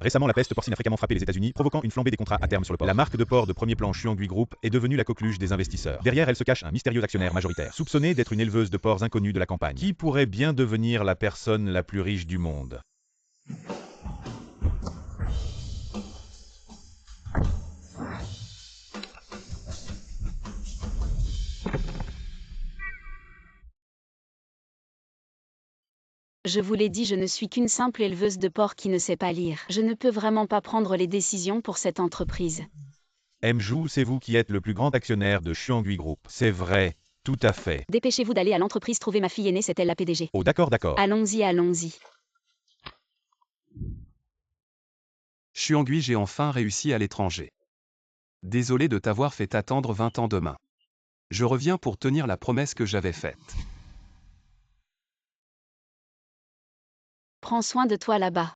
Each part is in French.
Récemment, la peste porcine a fréquemment frappé les États-Unis, provoquant une flambée des contrats à terme sur le porc. La marque de porc de premier plan Chuangui Group est devenue la coqueluche des investisseurs. Derrière elle se cache un mystérieux actionnaire majoritaire, soupçonné d'être une éleveuse de porcs inconnue de la campagne. Qui pourrait bien devenir la personne la plus riche du monde? Je vous l'ai dit, je ne suis qu'une simple éleveuse de porcs qui ne sait pas lire. Je ne peux vraiment pas prendre les décisions pour cette entreprise. Mzhou, c'est vous qui êtes le plus grand actionnaire de Chuangui Group. C'est vrai, tout à fait. Dépêchez-vous d'aller à l'entreprise trouver ma fille aînée, c'est elle la PDG. Oh d'accord, d'accord. Allons-y, allons-y. Chuangui, j'ai enfin réussi à l'étranger. Désolé de t'avoir fait attendre 20 ans demain. Je reviens pour tenir la promesse que j'avais faite. Prends soin de toi là-bas.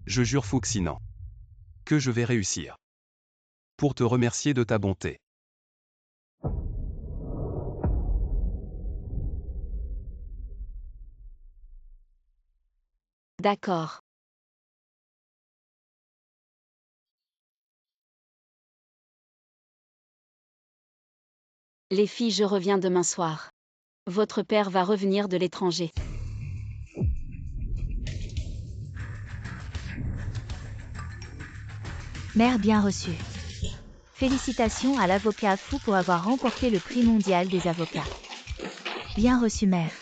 Je jure Fuxinan que je vais réussir. Pour te remercier de ta bonté. D'accord. Les filles, je reviens demain soir. Votre père va revenir de l'étranger. Mère bien reçue. Félicitations à l'avocat fou pour avoir remporté le prix mondial des avocats. Bien reçu mère.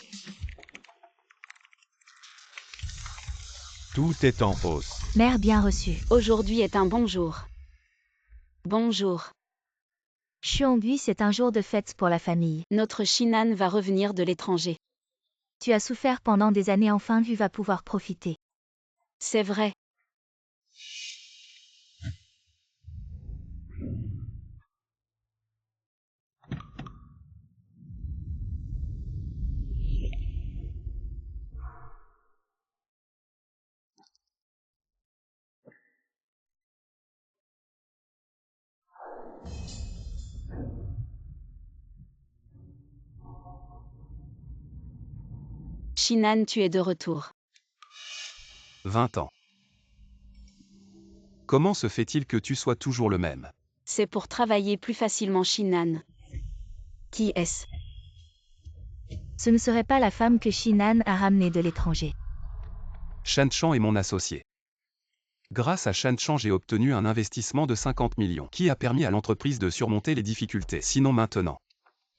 Tout est en hausse. Mère bien reçue. Aujourd'hui est un bon jour. Bonjour. Chuangui, c'est un jour de fête pour la famille. Notre Shinan va revenir de l'étranger. Tu as souffert pendant des années, enfin tu vas pouvoir profiter. C'est vrai. Shinan, tu es de retour. 20 ans. Comment se fait-il que tu sois toujours le même? C'est pour travailler plus facilement, Shinan. Qui est-ce? Ce ne serait pas la femme que Shinan a ramenée de l'étranger. Shan Chan est mon associé. Grâce à Shan Chan, j'ai obtenu un investissement de 50 millions qui a permis à l'entreprise de surmonter les difficultés. Sinon maintenant,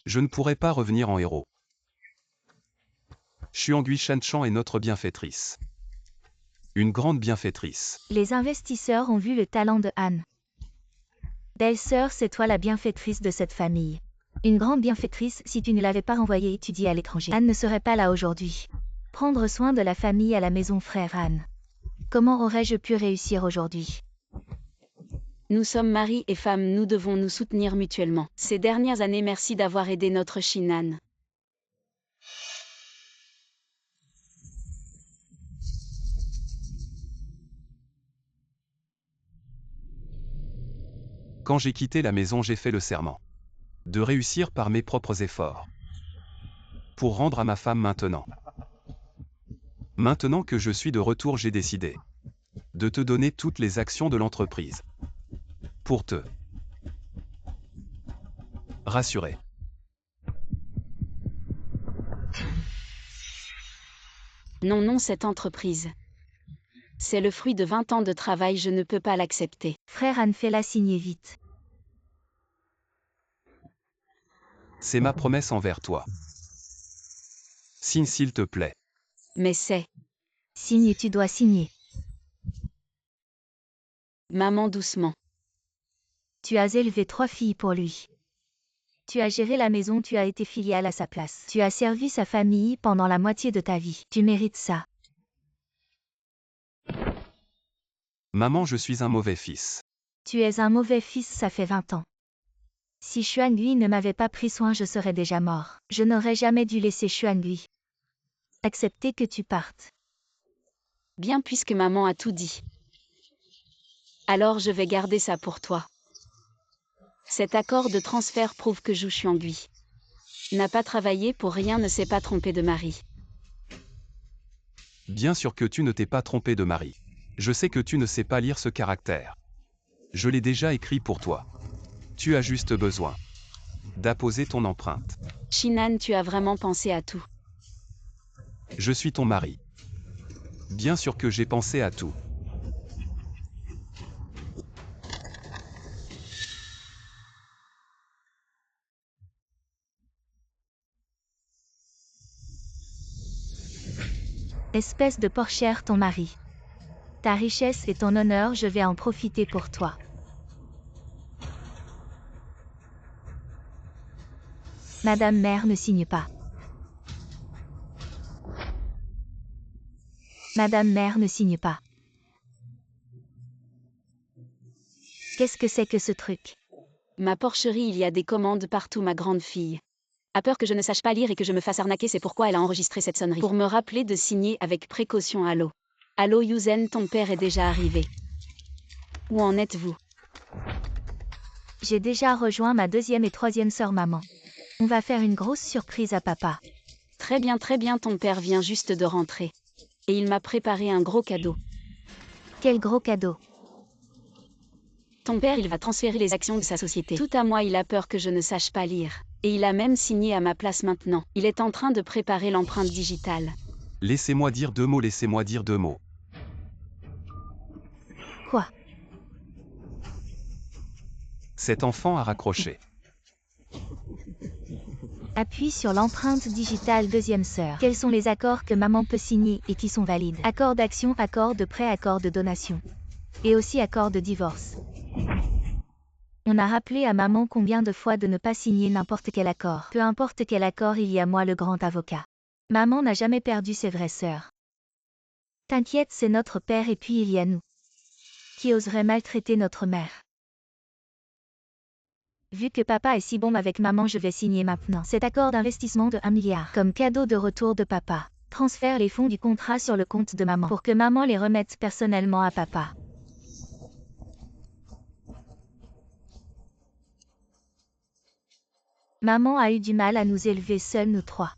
je ne pourrais pas revenir en héros. Chuangui, Shan Chan est notre bienfaitrice. Une grande bienfaitrice. Les investisseurs ont vu le talent de Anne. Belle-sœur, c'est toi la bienfaitrice de cette famille. Une grande bienfaitrice, si tu ne l'avais pas renvoyée étudier à l'étranger. Anne ne serait pas là aujourd'hui. Prendre soin de la famille à la maison, frère Anne. Comment aurais-je pu réussir aujourd'hui? Nous sommes mari et femme, nous devons nous soutenir mutuellement. Ces dernières années, merci d'avoir aidé notre Shinan. Quand j'ai quitté la maison, j'ai fait le serment de réussir par mes propres efforts. Pour rendre à ma femme maintenant. Maintenant que je suis de retour, j'ai décidé de te donner toutes les actions de l'entreprise. Pour te rassurer. Non, non, cette entreprise. C'est le fruit de 20 ans de travail, je ne peux pas l'accepter. Frère Anne, fais-la signer vite. C'est ma promesse envers toi. Signe s'il te plaît. Mais c'est... Signe, tu dois signer. Maman, doucement. Tu as élevé 3 filles pour lui. Tu as géré la maison, tu as été filiale à sa place. Tu as servi sa famille pendant la moitié de ta vie. Tu mérites ça. Maman, je suis un mauvais fils. Tu es un mauvais fils, ça fait 20 ans. Si Xuangui ne m'avait pas pris soin, je serais déjà mort. Je n'aurais jamais dû laisser Xuangui accepter que tu partes. Bien, puisque maman a tout dit. Alors je vais garder ça pour toi. Cet accord de transfert prouve que je suis Xuangui. N'a pas travaillé pour rien, ne s'est pas trompé de mari. Bien sûr que tu ne t'es pas trompé de mari. Je sais que tu ne sais pas lire ce caractère. Je l'ai déjà écrit pour toi. Tu as juste besoin d'apposer ton empreinte. Shinhan, tu as vraiment pensé à tout. Je suis ton mari. Bien sûr que j'ai pensé à tout. Espèce de porchère, ton mari. Ta richesse et ton honneur, je vais en profiter pour toi. Madame mère ne signe pas. Madame mère ne signe pas. Qu'est-ce que c'est que ce truc? Ma porcherie, il y a des commandes partout, ma grande fille. A peur que je ne sache pas lire et que je me fasse arnaquer, c'est pourquoi elle a enregistré cette sonnerie. Pour me rappeler de signer avec précaution. Allô. Allô Yuzen, ton père est déjà arrivé. Où en êtes-vous? J'ai déjà rejoint ma deuxième et troisième sœur maman. On va faire une grosse surprise à papa. Très bien, ton père vient juste de rentrer. Et il m'a préparé un gros cadeau. Quel gros cadeau! Ton père, il va transférer les actions de sa société. Tout à moi, il a peur que je ne sache pas lire. Et il a même signé à ma place maintenant. Il est en train de préparer l'empreinte digitale. Laissez-moi dire 2 mots, laissez-moi dire 2 mots. Quoi? Cet enfant a raccroché. Appuie sur l'empreinte digitale deuxième sœur. Quels sont les accords que maman peut signer et qui sont valides? Accord d'action, accord de prêt, accord de donation. Et aussi accord de divorce. On a rappelé à maman combien de fois de ne pas signer n'importe quel accord. Peu importe quel accord, il y a moi le grand avocat. Maman n'a jamais perdu ses vraies sœurs. T'inquiète, c'est notre père et puis il y a nous. Qui oserait maltraiter notre mère? Vu que papa est si bon avec maman, je vais signer maintenant cet accord d'investissement de 1 milliard. Comme cadeau de retour de papa. Transfère les fonds du contrat sur le compte de maman pour que maman les remette personnellement à papa. Maman a eu du mal à nous élever seuls nous trois.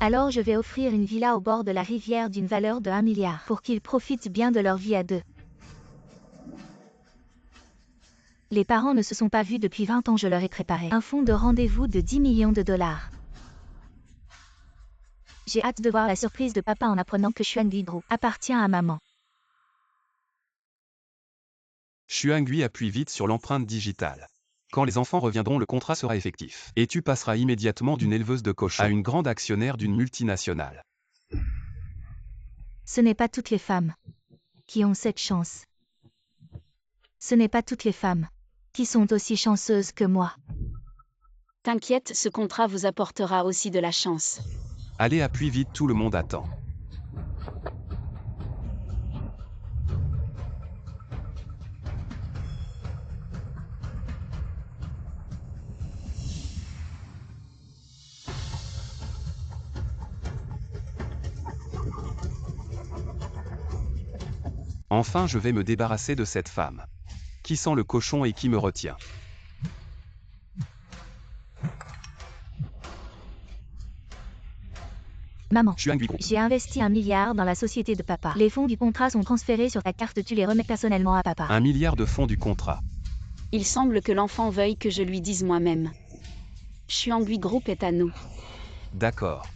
Alors je vais offrir une villa au bord de la rivière d'une valeur de 1 milliard pour qu'ils profitent bien de leur vie à deux. Les parents ne se sont pas vus depuis 20 ans, je leur ai préparé un fonds de rendez-vous de 10 millions de dollars. J'ai hâte de voir la surprise de papa en apprenant que Xuangui Group appartient à maman. Xuangui appuie vite sur l'empreinte digitale. Quand les enfants reviendront, le contrat sera effectif. Et tu passeras immédiatement d'une éleveuse de cochons à une grande actionnaire d'une multinationale. Ce n'est pas toutes les femmes qui ont cette chance. Ce n'est pas toutes les femmes qui sont aussi chanceuses que moi. T'inquiète, ce contrat vous apportera aussi de la chance. Allez, appuie vite, tout le monde attend. Enfin, je vais me débarrasser de cette femme. Qui sent le cochon et qui me retient. Maman, Xuangui Group. j'ai investi 1 milliard dans la société de papa. Les fonds du contrat sont transférés sur ta carte, tu les remets personnellement à papa. 1 milliard de fonds du contrat. Il semble que l'enfant veuille que je lui dise moi-même. Xuangui Group est à nous. D'accord.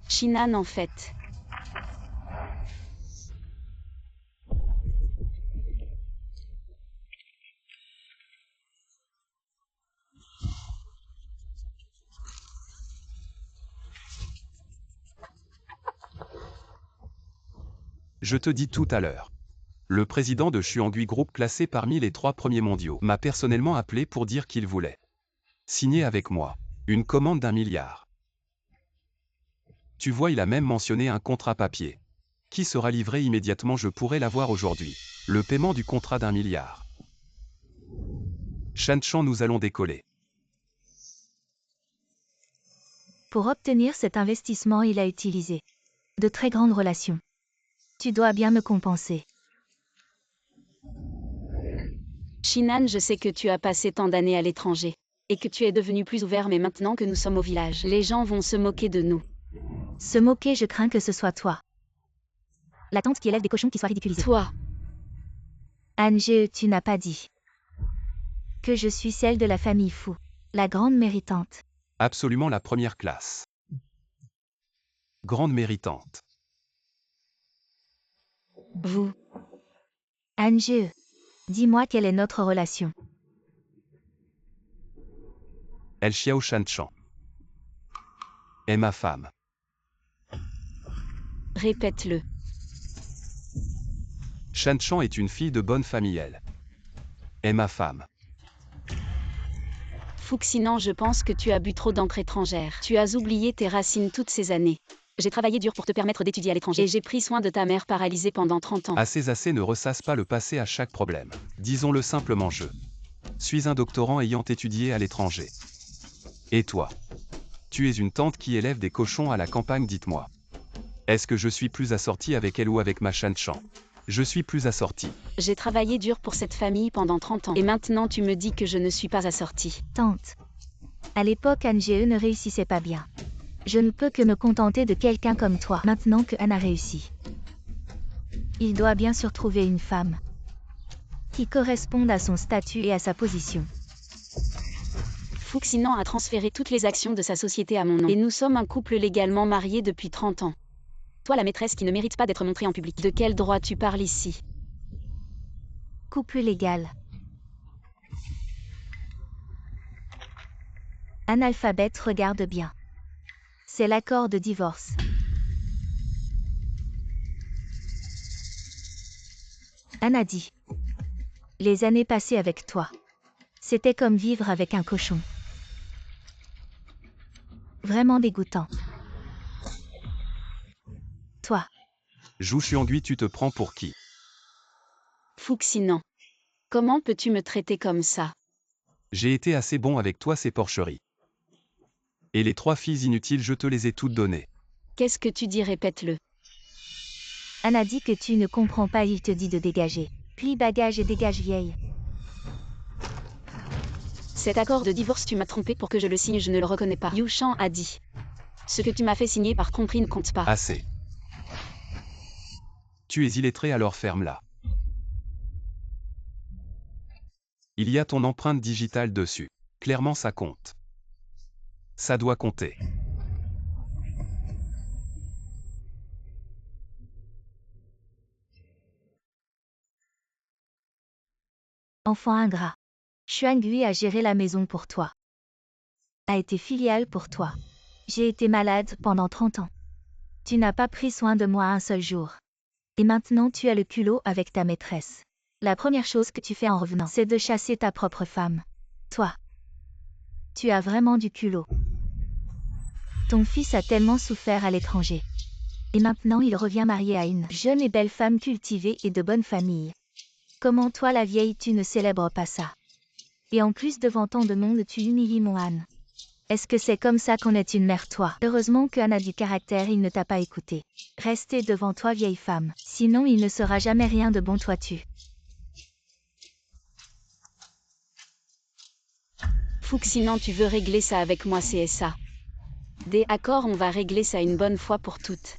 Shinhan en fait. Je te dis tout à l'heure. Le président de Xuangui Group, classé parmi les 3 premiers mondiaux, m'a personnellement appelé pour dire qu'il voulait signer avec moi une commande d'1 milliard. Tu vois, il a même mentionné un contrat papier qui sera livré immédiatement, je pourrais l'avoir aujourd'hui. Le paiement du contrat d'1 milliard. Shanchan, nous allons décoller. Pour obtenir cet investissement, il a utilisé de très grandes relations. Tu dois bien me compenser. Shinhan, je sais que tu as passé tant d'années à l'étranger. Et que tu es devenu plus ouvert, mais maintenant que nous sommes au village, les gens vont se moquer de nous. Se moquer, je crains que ce soit toi. La tante qui élève des cochons qui soit ridiculisée. Toi, Ange, tu n'as pas dit que je suis celle de la famille Fou, la grande méritante. Absolument la première classe. Grande méritante. vous, Ange, dis-moi quelle est notre relation. Elle Xiao Shanchan. Est ma femme. répète-le. Shanchan est une fille de bonne famille, elle. Est ma femme. Fuxinan, je pense que tu as bu trop d'encre étrangère. Tu as oublié tes racines toutes ces années. J'ai travaillé dur pour te permettre d'étudier à l'étranger. Et j'ai pris soin de ta mère paralysée pendant 30 ans. Assez ne ressasse pas le passé à chaque problème. Disons-le simplement, je suis un doctorant ayant étudié à l'étranger. Et toi? Tu es une tante qui élève des cochons à la campagne, dites-moi. Est-ce que je suis plus assorti avec elle ou avec ma Shanchan? Je suis plus assorti. J'ai travaillé dur pour cette famille pendant 30 ans. Et maintenant tu me dis que je ne suis pas assortie. Tante. À l'époque, Ange ne réussissait pas bien. Je ne peux que me contenter de quelqu'un comme toi, maintenant que Anne a réussi. Il doit bien sûr trouver une femme qui corresponde à son statut et à sa position. Fuxinan a transféré toutes les actions de sa société à mon nom. Et nous sommes un couple légalement marié depuis 30 ans. Toi, la maîtresse qui ne mérite pas d'être montrée en public. De quel droit tu parles ici? Couple légal. Analphabète, regarde bien. C'est l'accord de divorce. Anne a dit. Les années passées avec toi. C'était comme vivre avec un cochon. Vraiment dégoûtant. Toi. Zhu Xuangui, tu te prends pour qui? Fuxinan. Comment peux-tu me traiter comme ça? J'ai été assez bon avec toi, ces porcheries. Et les 3 filles inutiles, je te les ai toutes données. Qu'est-ce que tu dis? Répète-le. Anne a dit que tu ne comprends pas, il te dit de dégager. Plie bagage et dégage vieille. Cet accord de divorce, tu m'as trompé pour que je le signe, je ne le reconnais pas. Yu Shan a dit. Ce que tu m'as fait signer par tromperie ne compte pas. Assez. Tu es illettré, alors ferme-la. Il y a ton empreinte digitale dessus. Clairement, ça compte. Ça doit compter. Enfant ingrat. Xuangui a géré la maison pour toi. A été filiale pour toi. J'ai été malade pendant 30 ans. Tu n'as pas pris soin de moi un seul jour. Et maintenant tu as le culot avec ta maîtresse. La première chose que tu fais en revenant, c'est de chasser ta propre femme. Toi. Tu as vraiment du culot. Ton fils a tellement souffert à l'étranger. Et maintenant il revient marié à une jeune et belle femme cultivée et de bonne famille. Comment toi la vieille tu ne célèbres pas ça? Et en plus devant tant de monde tu humilies mon Anne. Est-ce que c'est comme ça qu'on est une mère toi? Heureusement que Anne a du caractère, il ne t'a pas écouté. Restez devant toi vieille femme, sinon il ne sera jamais rien de bon toi tu. Fuxinan, tu veux régler ça avec moi, c'est ça. D'accord, on va régler ça une bonne fois pour toutes.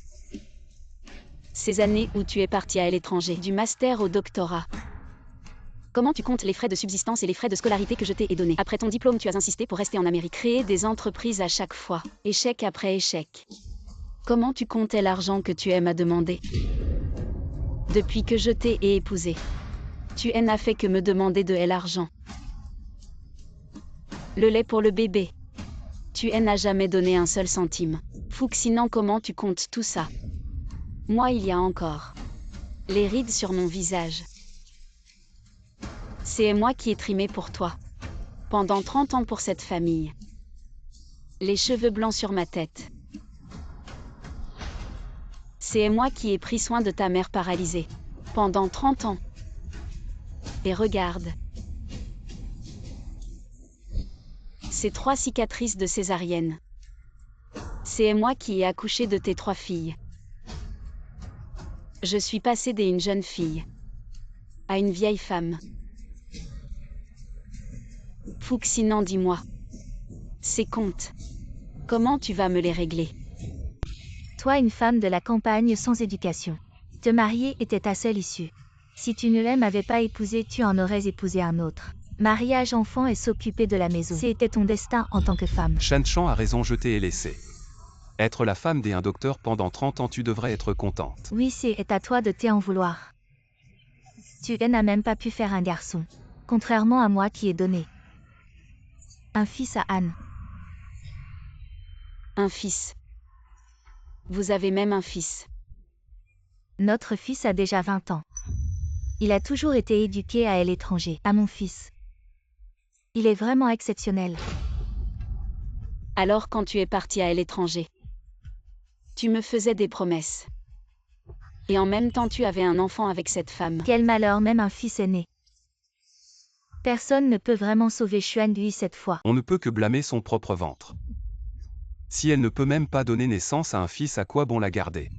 Ces années où tu es parti à l'étranger, du master au doctorat. Comment tu comptes les frais de subsistance et les frais de scolarité que je t'ai donnés? Après ton diplôme, tu as insisté pour rester en Amérique. Créer des entreprises à chaque fois. Échec après échec. Comment tu comptais l'argent que tu aimes à demander? Depuis que je t'ai épousé. Tu n'as fait que me demander de l'argent. Le lait pour le bébé. Tu n'as jamais donné un seul centime. Fuxinan, comment tu comptes tout ça? Moi, il y a encore les rides sur mon visage. C'est moi qui ai trimé pour toi. Pendant 30 ans pour cette famille. Les cheveux blancs sur ma tête. C'est moi qui ai pris soin de ta mère paralysée. Pendant 30 ans. Et regarde. Ces 3 cicatrices de césarienne. C'est moi qui ai accouché de tes 3 filles. Je suis passée d'une jeune fille à une vieille femme. Fuxinan, dis-moi, Ces comptes. Comment tu vas me les régler? Toi, une femme de la campagne sans éducation. Te marier était ta seule issue. Si tu ne l'avais pas épousé, tu en aurais épousé un autre. Mariage, enfant et s'occuper de la maison. C'était ton destin en tant que femme. Shen Chang a raison, jeter et laisser. Être la femme d'un docteur pendant 30 ans, tu devrais être contente. Oui, c'est à toi de t'en vouloir. Tu n'as même pas pu faire un garçon. Contrairement à moi qui ai donné un fils à Anne. Un fils. Vous avez même un fils. Notre fils a déjà 20 ans. Il a toujours été éduqué à l'étranger, à mon fils. Il est vraiment exceptionnel. Alors quand tu es parti à l'étranger, tu me faisais des promesses. Et en même temps tu avais un enfant avec cette femme. Quel malheur, même un fils est né. Personne ne peut vraiment sauver Xuan-Gui cette fois. On ne peut que blâmer son propre ventre. Si elle ne peut même pas donner naissance à un fils, à quoi bon la garder?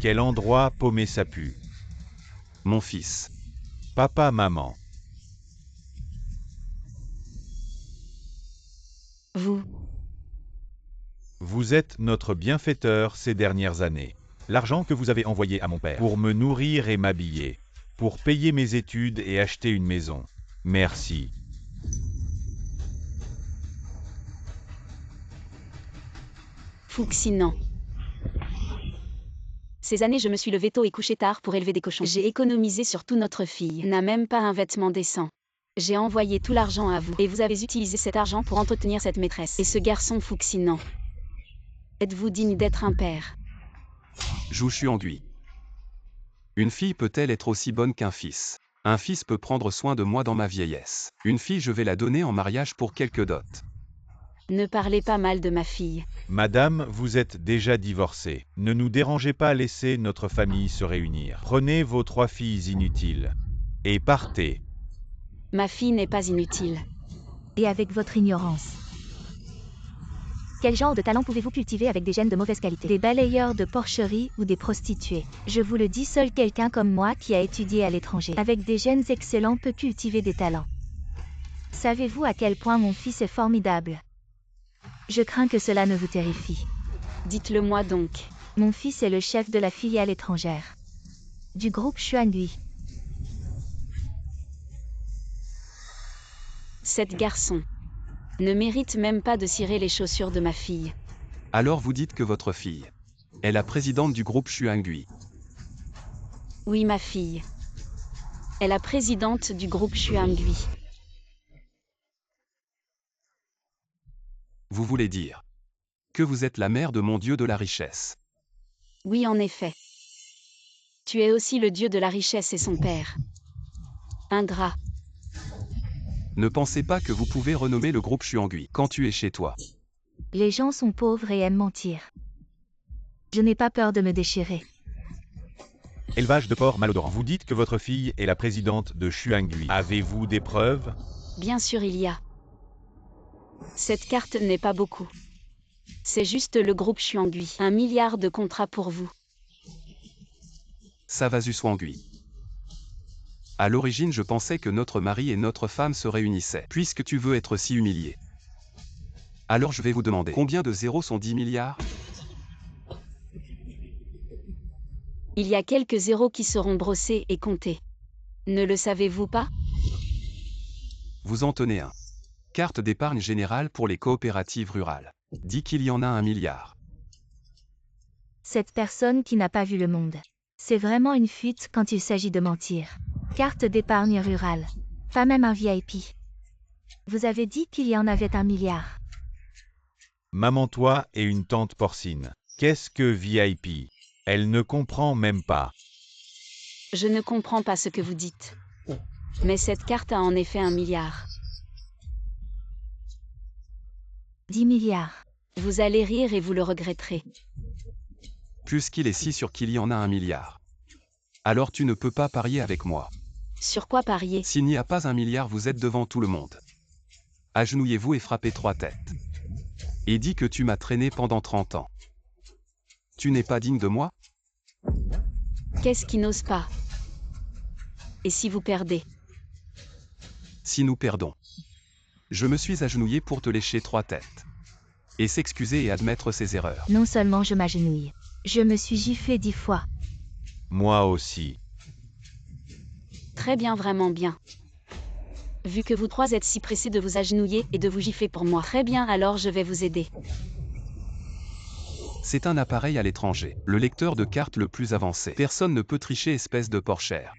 Quel endroit paumé ça pue. Mon fils. Papa, maman. Vous êtes notre bienfaiteur ces dernières années. L'argent que vous avez envoyé à mon père pour me nourrir et m'habiller, pour payer mes études et acheter une maison. Merci. Fuxinant. Ces années je me suis levé tôt et couché tard pour élever des cochons. J'ai économisé sur tout, notre fille n'a même pas un vêtement décent. J'ai envoyé tout l'argent à vous et vous avez utilisé cet argent pour entretenir cette maîtresse. Et ce garçon Fuxinant. Êtes-vous digne d'être un père? Zhu Xuangui. Une fille peut-elle être aussi bonne qu'un fils? Un fils peut prendre soin de moi dans ma vieillesse. Une fille, je vais la donner en mariage pour quelques dots. Ne parlez pas mal de ma fille. Madame, vous êtes déjà divorcée. Ne nous dérangez pas, laissez notre famille se réunir. Prenez vos 3 filles inutiles et partez. Ma fille n'est pas inutile. Et avec votre ignorance. Quel genre de talent pouvez-vous cultiver avec des gènes de mauvaise qualité? Des balayeurs de porcherie ou des prostituées? Je vous le dis, seul quelqu'un comme moi qui a étudié à l'étranger, avec des gènes excellents, peut cultiver des talents. Savez-vous à quel point mon fils est formidable? Je crains que cela ne vous terrifie. Dites-le moi donc. Mon fils est le chef de la filiale étrangère du groupe Xuan-Gui. Cet garçon ne mérite même pas de cirer les chaussures de ma fille. Alors vous dites que votre fille est la présidente du groupe Xuan-Gui. Oui, ma fille est la présidente du groupe Xuan-Gui. Vous voulez dire que vous êtes la mère de mon dieu de la richesse. Oui, en effet. Tu es aussi le dieu de la richesse et son père. Ingrat. Ne pensez pas que vous pouvez renommer le groupe Xuan-Gui quand tu es chez toi. Les gens sont pauvres et aiment mentir. Je n'ai pas peur de me déchirer. Élevage de porcs malodorants. Vous dites que votre fille est la présidente de Xuan-Gui. Avez-vous des preuves? Bien sûr, il y a. Cette carte n'est pas beaucoup. C'est juste le groupe Xuan-Gui. 1 milliard de contrats pour vous. Savazu Xuan-Gui. À l'origine, je pensais que notre mari et notre femme se réunissaient. Puisque tu veux être si humilié, alors je vais vous demander combien de zéros sont 10 milliards? Il y a quelques zéros qui seront brossés et comptés. Ne le savez-vous pas? Vous en tenez un. Carte d'épargne générale pour les coopératives rurales. Dit qu'il y en a 1 milliard. Cette personne qui n'a pas vu le monde. C'est vraiment une fuite quand il s'agit de mentir. Carte d'épargne rurale. Pas même un VIP. Vous avez dit qu'il y en avait 1 milliard. Maman, toi et une tante porcine. Qu'est-ce que VIP? Elle ne comprend même pas. Je ne comprends pas ce que vous dites. Mais cette carte a en effet 1 milliard. 10 milliards. Vous allez rire et vous le regretterez. Puisqu'il est si sûr qu'il y en a 1 milliard. Alors tu ne peux pas parier avec moi. Sur quoi parier? S'il n'y a pas 1 milliard, vous êtes devant tout le monde. Agenouillez-vous et frappez 3 têtes. Et dis que tu m'as traîné pendant 30 ans. Tu n'es pas digne de moi? Qu'est-ce qui n'ose pas? Et si vous perdez? Si nous perdons, Je me suis agenouillé pour te lécher 3 têtes. Et s'excuser et admettre ses erreurs. Non seulement je m'agenouille, je me suis giflé 10 fois. Moi aussi. Très bien, vraiment bien. Vu que vous trois êtes si pressés de vous agenouiller et de vous gifler pour moi. Très bien, alors je vais vous aider. C'est un appareil à l'étranger, le lecteur de cartes le plus avancé. Personne ne peut tricher, espèce de porchère.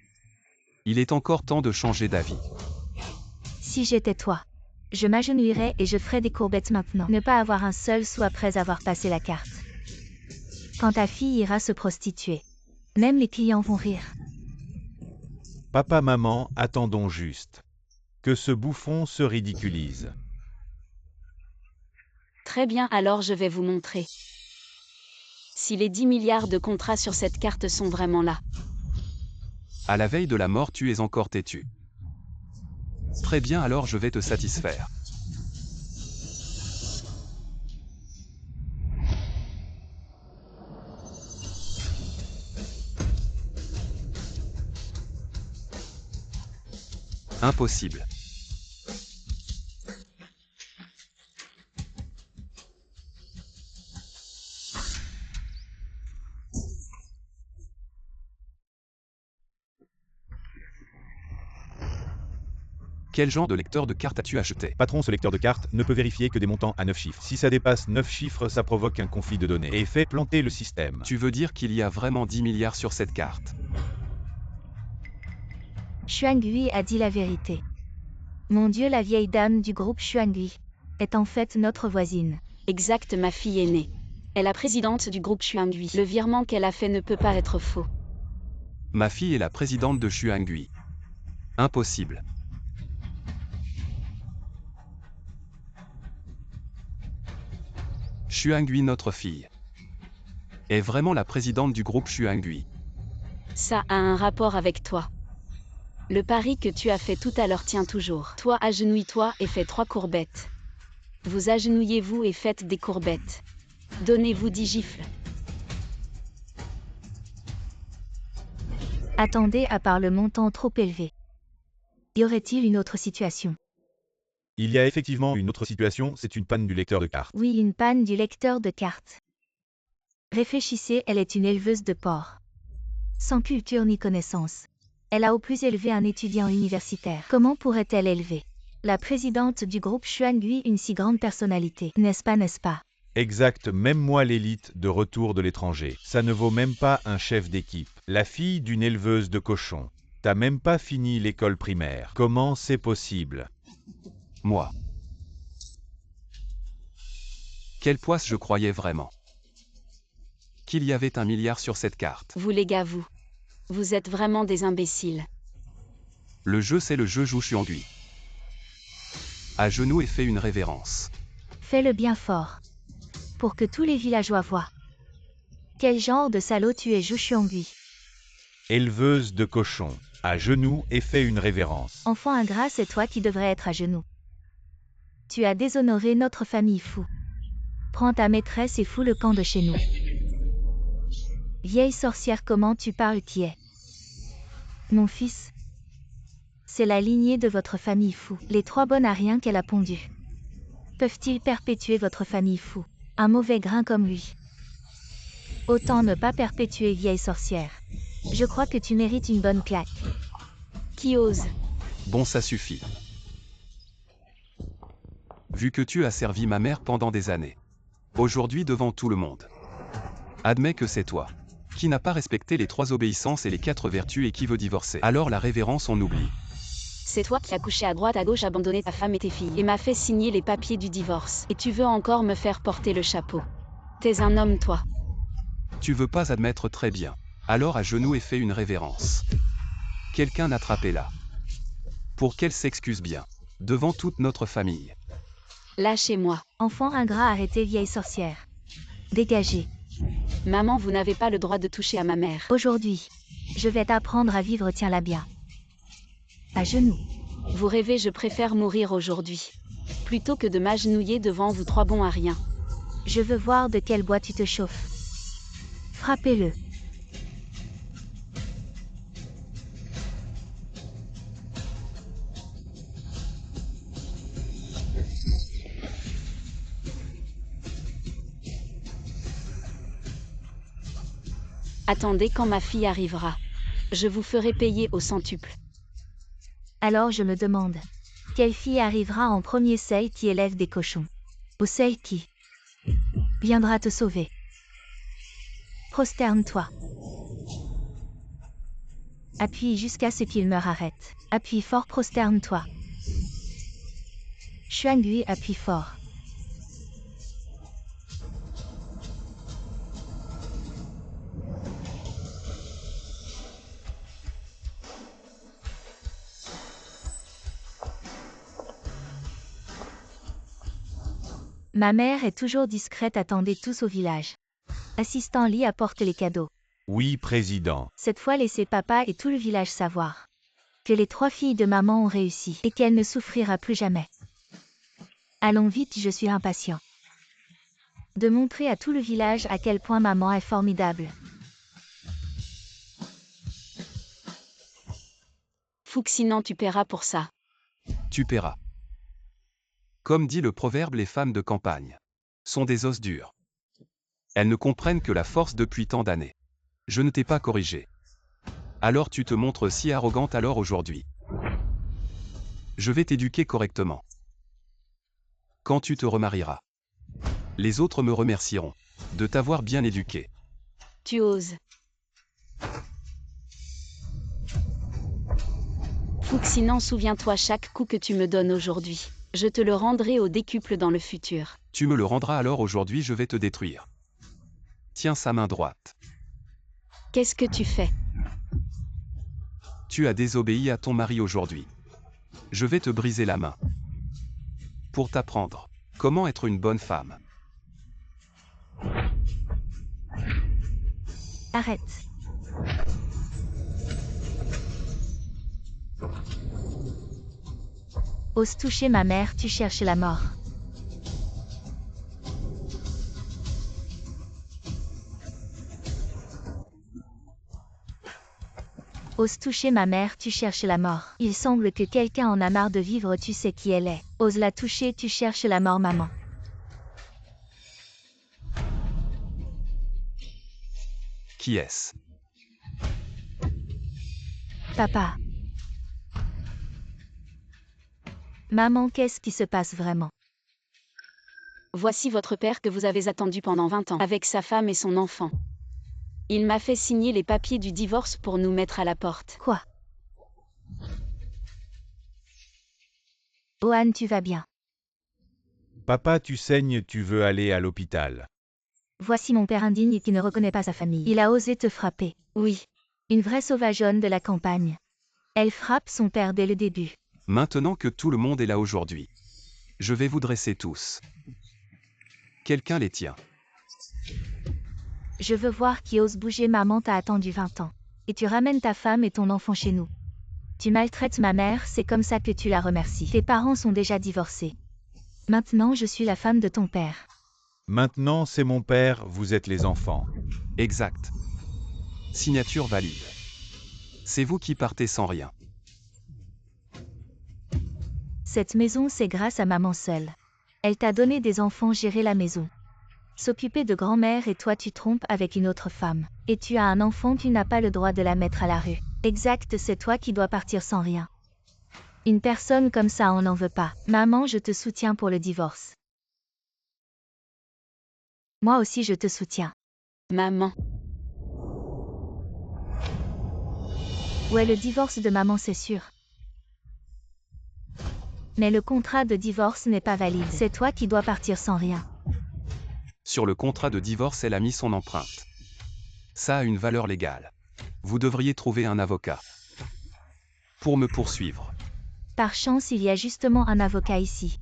Il est encore temps de changer d'avis. Si j'étais toi, je m'agenouillerais et je ferais des courbettes maintenant. Ne pas avoir un seul sou après avoir passé la carte. Quand ta fille ira se prostituer, même les clients vont rire. Papa, maman, attendons juste. Que ce bouffon se ridiculise. Très bien, alors je vais vous montrer. Si les 10 milliards de contrats sur cette carte sont vraiment là. À la veille de la mort, tu es encore têtu. Très bien, alors je vais te satisfaire. Impossible. Quel genre de lecteur de cartes as-tu acheté? Patron, ce lecteur de cartes ne peut vérifier que des montants à 9 chiffres. Si ça dépasse 9 chiffres, ça provoque un conflit de données et fait planter le système. Tu veux dire qu'il y a vraiment 10 milliards sur cette carte? Xuangui a dit la vérité. Mon Dieu, la vieille dame du groupe Xuangui est en fait notre voisine. Exact, ma fille aînée. Elle est la présidente du groupe Xuangui. Le virement qu'elle a fait ne peut pas être faux. Ma fille est la présidente de Xuangui. Impossible. Xuangui, notre fille, est vraiment la présidente du groupe Xuangui. Ça a un rapport avec toi. Le pari que tu as fait tout à l'heure tient toujours. Toi, agenouille-toi et fais 3 courbettes. Vous agenouillez-vous et faites des courbettes. Donnez-vous 10 gifles. Attendez, à part le montant trop élevé. Y aurait-il une autre situation? Il y a effectivement une autre situation, c'est une panne du lecteur de cartes. Oui, une panne du lecteur de cartes. Réfléchissez, elle est une éleveuse de porcs. Sans culture ni connaissance. Elle a au plus élevé un étudiant universitaire. Comment pourrait-elle élever la présidente du groupe Xuangui une si grande personnalité? N'est-ce pas, n'est-ce pas? Exact, même moi l'élite de retour de l'étranger. Ça ne vaut même pas un chef d'équipe. La fille d'une éleveuse de cochons. T'as même pas fini l'école primaire. Comment c'est possible? Moi. Quelle poisse, je croyais vraiment qu'il y avait 1 milliard sur cette carte. Vous les gars, vous êtes vraiment des imbéciles. Le jeu, c'est le jeu, joue Xuangui. À genoux et fais une révérence. Fais-le bien fort. Pour que tous les villageois voient. Quel genre de salaud tu es, Zhu Xuangui? Éleveuse de cochons. À genoux et fais une révérence. Enfant ingrat, c'est toi qui devrais être à genoux. Tu as déshonoré notre famille fou. Prends ta maîtresse et fous le camp de chez nous. Vieille sorcière, comment tu parles, qui est mon fils? C'est la lignée de votre famille fou. Les 3 bonnes à rien qu'elle a pondues peuvent-ils perpétuer votre famille fou? Un mauvais grain comme lui. Autant ne pas perpétuer, vieille sorcière. Je crois que tu mérites une bonne claque. Qui ose? Bon, ça suffit. Vu que tu as servi ma mère pendant des années. Aujourd'hui devant tout le monde. Admets que c'est toi qui n'a pas respecté les 3 obéissances et les 4 vertus et qui veut divorcer. Alors la révérence, on oublie. C'est toi qui as couché à droite à gauche, abandonné ta femme et tes filles, et m'a fait signer les papiers du divorce. Et tu veux encore me faire porter le chapeau. T'es un homme, toi. Tu veux pas admettre, très bien. Alors à genoux et fais une révérence. Quelqu'un attrapez-la. Pour qu'elle s'excuse bien. Devant toute notre famille. Lâchez-moi. Enfant ingrat, arrêtez, vieille sorcière. Dégagez. Maman, vous n'avez pas le droit de toucher à ma mère. Aujourd'hui, je vais t'apprendre à vivre, tiens-la bien. À genoux. Vous rêvez, je préfère mourir aujourd'hui. Plutôt que de m'agenouiller devant vous 3 bons à rien. Je veux voir de quel bois tu te chauffes. Frappez-le. Attendez quand ma fille arrivera. Je vous ferai payer au centuple. Alors je me demande. Quelle fille arrivera en premier, celle qui élève des cochons? Ou celle qui viendra te sauver? Prosterne-toi. Appuie jusqu'à ce qu'il meure, arrête. Appuie fort, prosterne-toi. Xuangui, appuie fort. Ma mère est toujours discrète, attendez tous au village. Assistant Li apporte les cadeaux. Oui, président. Cette fois laissez papa et tout le village savoir que les 3 filles de maman ont réussi et qu'elle ne souffrira plus jamais. Allons vite, je suis impatient de montrer à tout le village à quel point maman est formidable. Fouque, sinon tu paieras pour ça. Tu paieras. Comme dit le proverbe, les femmes de campagne sont des os durs. Elles ne comprennent que la force depuis tant d'années. Je ne t'ai pas corrigé. Alors tu te montres si arrogante alors aujourd'hui. Je vais t'éduquer correctement. Quand tu te remarieras, les autres me remercieront de t'avoir bien éduqué. Tu oses. Fouque, sinon souviens-toi chaque coup que tu me donnes aujourd'hui. Je te le rendrai au décuple dans le futur. Tu me le rendras alors aujourd'hui, je vais te détruire. Tiens sa main droite. Qu'est-ce que tu fais? Tu as désobéi à ton mari aujourd'hui. Je vais te briser la main. Pour t'apprendre comment être une bonne femme. Arrête. Ose toucher ma mère, tu cherches la mort. Ose toucher ma mère, tu cherches la mort. Il semble que quelqu'un en a marre de vivre, tu sais qui elle est. Ose la toucher, tu cherches la mort, maman. Qui est-ce? Papa. Maman, qu'est-ce qui se passe vraiment? Voici votre père que vous avez attendu pendant 20 ans, avec sa femme et son enfant. Il m'a fait signer les papiers du divorce pour nous mettre à la porte. Quoi? Ohan, tu vas bien? Papa, tu saignes, tu veux aller à l'hôpital. Voici mon père indigne qui ne reconnaît pas sa famille. Il a osé te frapper. Oui. Une vraie sauvageonne de la campagne. Elle frappe son père dès le début. Maintenant que tout le monde est là aujourd'hui, je vais vous dresser tous. Quelqu'un les tient. Je veux voir qui ose bouger. Maman t'a attendu 20 ans. Et tu ramènes ta femme et ton enfant chez nous. Tu maltraites ma mère, c'est comme ça que tu la remercies. Tes parents sont déjà divorcés. Maintenant je suis la femme de ton père. Maintenant, c'est mon père, vous êtes les enfants. Exact. Signature valide. C'est vous qui partez sans rien. Cette maison, c'est grâce à maman seule. Elle t'a donné des enfants, gérer la maison. S'occuper de grand-mère, et toi tu trompes avec une autre femme. Et tu as un enfant, tu n'as pas le droit de la mettre à la rue. Exact, c'est toi qui dois partir sans rien. Une personne comme ça, on n'en veut pas. Maman, je te soutiens pour le divorce. Moi aussi je te soutiens. Maman. Ouais, le divorce de maman, c'est sûr. Mais le contrat de divorce n'est pas valide. C'est toi qui dois partir sans rien. Sur le contrat de divorce, elle a mis son empreinte. Ça a une valeur légale. Vous devriez trouver un avocat pour me poursuivre. Par chance, il y a justement un avocat ici.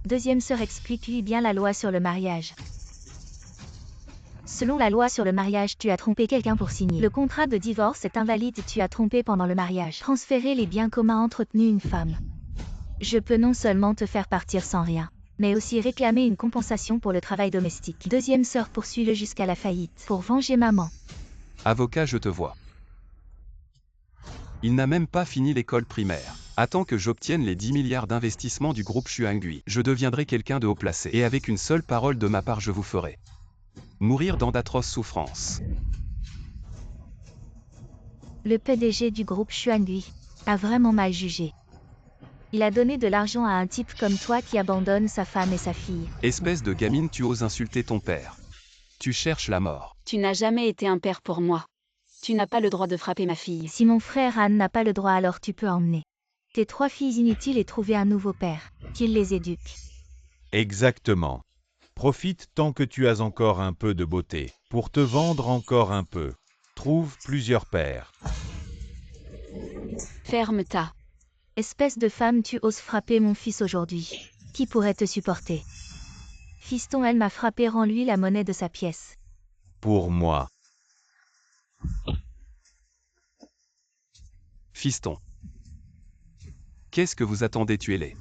Deuxième sœur, explique-lui bien la loi sur le mariage. Selon la loi sur le mariage, tu as trompé quelqu'un pour signer. Le contrat de divorce est invalide, tu as trompé pendant le mariage. Transférer les biens communs, entretenu une femme. Je peux non seulement te faire partir sans rien, mais aussi réclamer une compensation pour le travail domestique. Deuxième sœur, poursuis-le jusqu'à la faillite, pour venger maman. Avocat, je te vois. Il n'a même pas fini l'école primaire. Attends que j'obtienne les 10 milliards d'investissements du groupe Xuangui. Je deviendrai quelqu'un de haut placé. Et avec une seule parole de ma part, je vous ferai mourir dans d'atroces souffrances. Le PDG du groupe Xuangui a vraiment mal jugé. Il a donné de l'argent à un type comme toi qui abandonne sa femme et sa fille. Espèce de gamine, tu oses insulter ton père. Tu cherches la mort. Tu n'as jamais été un père pour moi. Tu n'as pas le droit de frapper ma fille. Si mon frère Anne n'a pas le droit, alors tu peux emmener tes 3 filles inutiles et trouver un nouveau père, qu'il les éduque. Exactement. Profite tant que tu as encore un peu de beauté, pour te vendre encore un peu. Trouve plusieurs pères. Ferme-ta. Espèce de femme, tu oses frapper mon fils aujourd'hui. Qui pourrait te supporter? Fiston, elle m'a frappé, rends-lui la monnaie de sa pièce. Pour moi. Fiston. Qu'est-ce que vous attendez, tuez-les.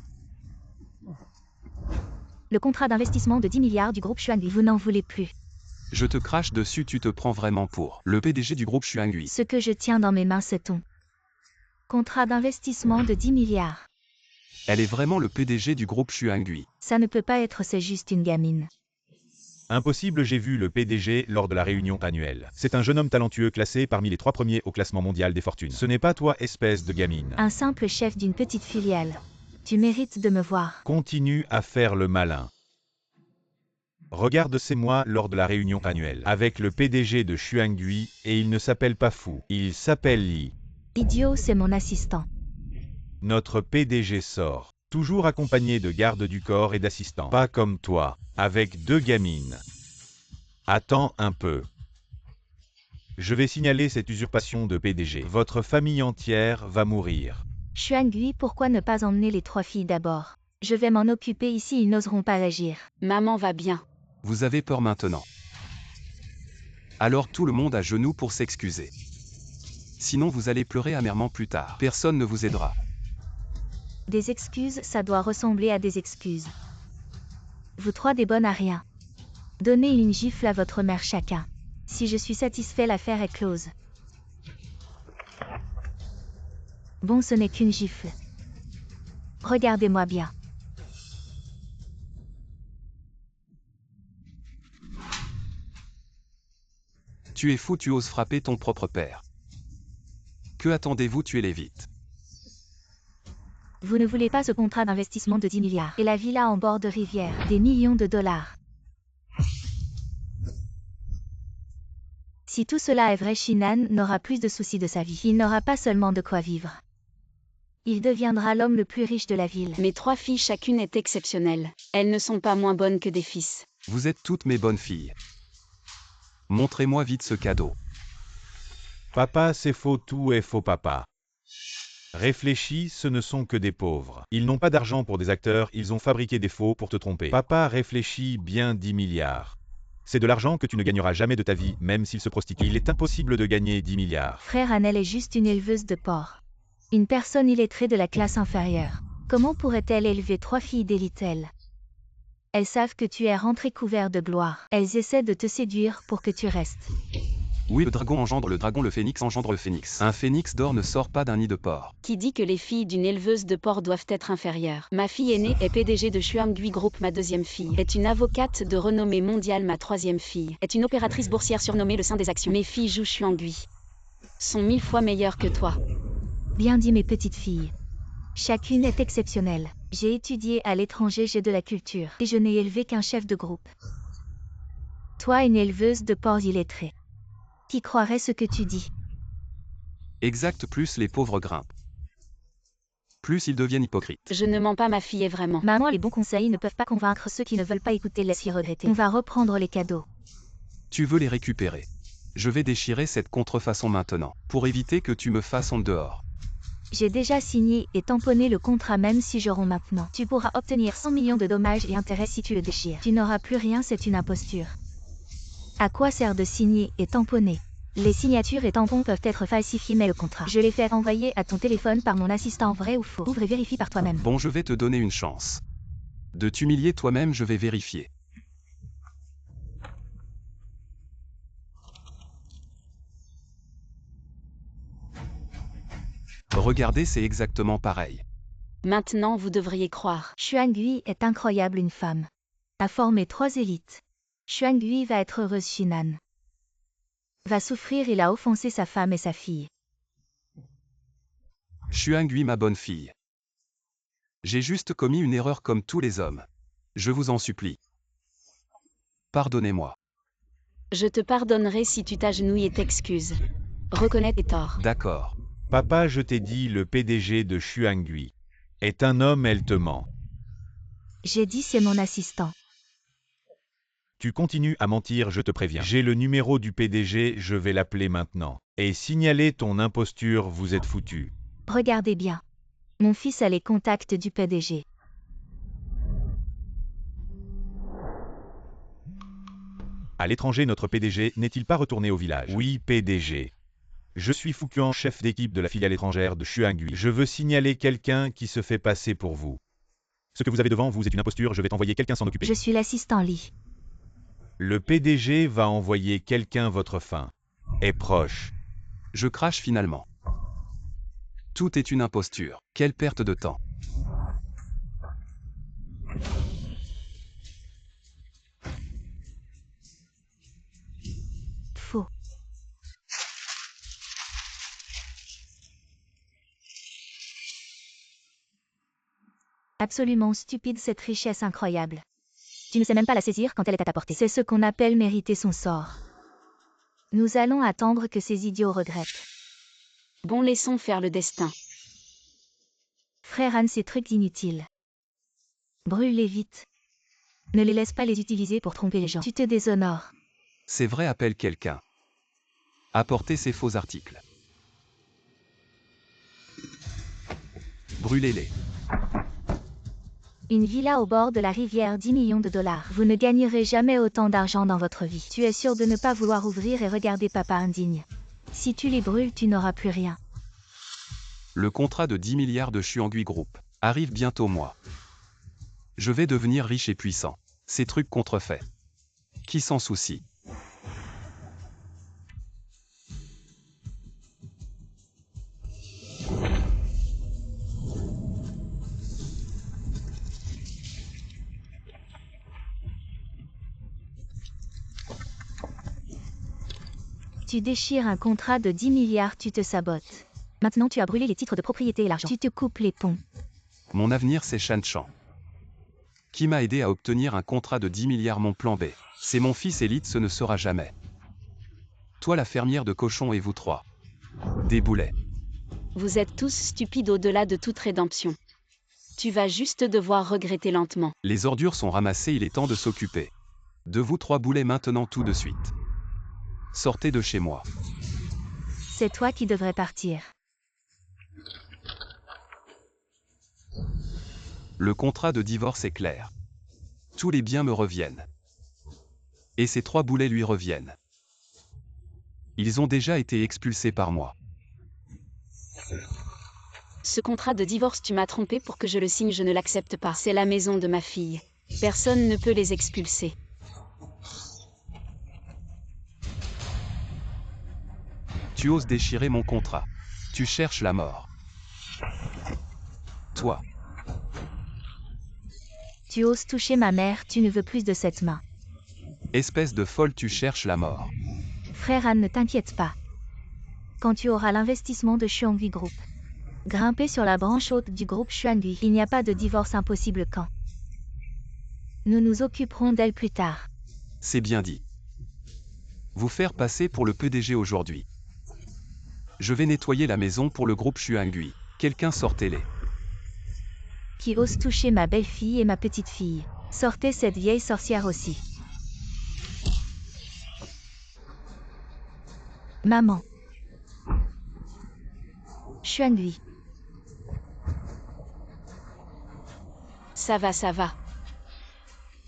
Le contrat d'investissement de 10 milliards du groupe Xuangui, vous n'en voulez plus. Je te crache dessus, tu te prends vraiment pour le PDG du groupe Xuangui. Ce que je tiens dans mes mains, c'est ton contrat d'investissement de 10 milliards. Elle est vraiment le PDG du groupe Xuangui. Ça ne peut pas être, c'est juste une gamine. Impossible, j'ai vu le PDG lors de la réunion annuelle. C'est un jeune homme talentueux classé parmi les 3 premiers au classement mondial des fortunes. Ce n'est pas toi, espèce de gamine. Un simple chef d'une petite filiale. Tu mérites de me voir. Continue à faire le malin. Regarde, c'est moi lors de la réunion annuelle, avec le PDG de Xuangui, et il ne s'appelle pas Fou, il s'appelle Li. Idiot, c'est mon assistant. Notre PDG sort, toujours accompagné de gardes du corps et d'assistants. Pas comme toi, avec 2 gamines. Attends un peu. Je vais signaler cette usurpation de PDG. Votre famille entière va mourir. Xuangui, pourquoi ne pas emmener les 3 filles d'abord? Je vais m'en occuper ici, ils n'oseront pas agir. Maman va bien. Vous avez peur maintenant. Alors tout le monde à genoux pour s'excuser. Sinon vous allez pleurer amèrement plus tard. Personne ne vous aidera. Des excuses, ça doit ressembler à des excuses. Vous 3 des bonnes à rien. Donnez une gifle à votre mère chacun. Si je suis satisfait, l'affaire est close. Bon, ce n'est qu'une gifle. Regardez-moi bien. Tu es fou, tu oses frapper ton propre père. Que attendez-vous, tuez-les vite. Vous ne voulez pas ce contrat d'investissement de 10 milliards. Et la villa en bord de rivière, des millions de dollars. Si tout cela est vrai, Shinan n'aura plus de soucis de sa vie. Il n'aura pas seulement de quoi vivre. Il deviendra l'homme le plus riche de la ville. Mes 3 filles chacune est exceptionnelle. Elles ne sont pas moins bonnes que des fils. Vous êtes toutes mes bonnes filles. Montrez-moi vite ce cadeau. Papa, c'est faux, tout est faux, papa. Réfléchis, ce ne sont que des pauvres. Ils n'ont pas d'argent pour des acteurs, ils ont fabriqué des faux pour te tromper. Papa, réfléchis bien, 10 milliards. C'est de l'argent que tu ne gagneras jamais de ta vie, même s'il se prostitue. Il est impossible de gagner 10 milliards. Frère Annelle est juste une éleveuse de porcs. Une personne illettrée de la classe inférieure. Comment pourrait-elle élever 3 filles d'élite, elle? Elles savent que tu es rentré couvert de gloire. Elles essaient de te séduire pour que tu restes. Oui, le dragon engendre le dragon, le phénix engendre le phénix. Un phénix d'or ne sort pas d'un nid de porc. Qui dit que les filles d'une éleveuse de porcs doivent être inférieures? Ma fille aînée est PDG de Xuangui Group, ma 2e fille est une avocate de renommée mondiale, ma 3e fille est une opératrice boursière surnommée le Saint des Actions. Mes filles jouent Xuangui. Sont 1000 fois meilleures que toi. Bien dit, mes petites filles. Chacune est exceptionnelle. J'ai étudié à l'étranger, j'ai de la culture. Et je n'ai élevé qu'un chef de groupe. Toi, une éleveuse de porcs illettrée. Qui croirait ce que tu dis? Exact, plus les pauvres grimpent. Plus ils deviennent hypocrites. Je ne mens pas, ma fille est vraiment. Maman, les bons conseils ne peuvent pas convaincre ceux qui ne veulent pas écouter, laisse-y regretter. On va reprendre les cadeaux. Tu veux les récupérer. Je vais déchirer cette contrefaçon maintenant, pour éviter que tu me fasses en dehors. J'ai déjà signé et tamponné le contrat, même si je romps maintenant. Tu pourras obtenir 100 millions de dommages et intérêts si tu le déchires. Tu n'auras plus rien, c'est une imposture. À quoi sert de signer et tamponner? Les signatures et tampons peuvent être falsifiés, mais le contrat, je l'ai fait envoyer à ton téléphone par mon assistant, vrai ou faux? Ouvre et vérifie par toi-même. Bon, je vais te donner une chance. De t'humilier toi-même, je vais vérifier. Regardez, c'est exactement pareil. Maintenant, vous devriez croire. Xuangui est incroyable, une femme. A formé 3 élites. Xuangui va être heureuse, Shinan va souffrir, il a offensé sa femme et sa fille. Xuangui, ma bonne fille. J'ai juste commis une erreur comme tous les hommes. Je vous en supplie. Pardonnez-moi. Je te pardonnerai si tu t'agenouilles et t'excuses. Reconnais tes torts. D'accord. Papa, je t'ai dit, le PDG de Xuangui est un homme, elle te ment. J'ai dit c'est mon assistant. Tu continues à mentir, je te préviens. J'ai le numéro du PDG, je vais l'appeler maintenant. Et signaler ton imposture, vous êtes foutu. Regardez bien. Mon fils a les contacts du PDG. À l'étranger, notre PDG n'est-il pas retourné au village? Oui, PDG. Je suis Fouquan, chef d'équipe de la filiale étrangère de Xuangui. Je veux signaler quelqu'un qui se fait passer pour vous. Ce que vous avez devant vous est une imposture, je vais t'envoyer quelqu'un s'en occuper. Je suis l'assistant Lee. Le PDG va envoyer quelqu'un, votre fin est proche. Je crache finalement. Tout est une imposture. Quelle perte de temps. Faux. Absolument stupide cette richesse incroyable. Tu ne sais même pas la saisir quand elle est à ta portée. C'est ce qu'on appelle mériter son sort. Nous allons attendre que ces idiots regrettent. Bon, laissons faire le destin. Frère Anne, ces trucs inutiles. Brûle-les vite. Ne les laisse pas les utiliser pour tromper les gens. Tu te déshonores. C'est vrai, appelle quelqu'un. Apportez ces faux articles. Brûlez-les. Une villa au bord de la rivière, 10 millions de dollars. Vous ne gagnerez jamais autant d'argent dans votre vie. Tu es sûr de ne pas vouloir ouvrir et regarder papa indigne. Si tu les brûles, tu n'auras plus rien. Le contrat de 10 milliards de Xuangui Group arrive bientôt, moi. Je vais devenir riche et puissant. Ces trucs contrefaits. Qui s'en soucie? Tu déchires un contrat de 10 milliards, tu te sabotes. Maintenant tu as brûlé les titres de propriété et l'argent. Tu te coupes les ponts. Mon avenir, c'est Shan Chan. Qui m'a aidé à obtenir un contrat de 10 milliards, mon plan B. C'est mon fils Elite, ce ne sera jamais. Toi, la fermière de cochons, et vous trois. Des boulets. Vous êtes tous stupides au-delà de toute rédemption. Tu vas juste devoir regretter lentement. Les ordures sont ramassées, il est temps de s'occuper. De vous trois boulets maintenant, tout de suite. Sortez de chez moi. C'est toi qui devrais partir. Le contrat de divorce est clair. Tous les biens me reviennent. Et ces trois boulets lui reviennent. Ils ont déjà été expulsés par moi. Ce contrat de divorce, tu m'as trompé pour que je le signe, je ne l'accepte pas. C'est la maison de ma fille. Personne ne peut les expulser. Tu oses déchirer mon contrat. Tu cherches la mort. Toi. Tu oses toucher ma mère, tu ne veux plus de cette main. Espèce de folle, tu cherches la mort. Frère Anne, ne t'inquiète pas. Quand tu auras l'investissement de Xuangui Group, grimper sur la branche haute du groupe Xuangui, il n'y a pas de divorce impossible quand. Nous nous occuperons d'elle plus tard. C'est bien dit. Vous faire passer pour le PDG aujourd'hui. Je vais nettoyer la maison pour le groupe Xuangui. Quelqu'un sortez-les. Qui ose toucher ma belle-fille et ma petite-fille. Sortez cette vieille sorcière aussi. Maman. Xuangui. Ça va, ça va.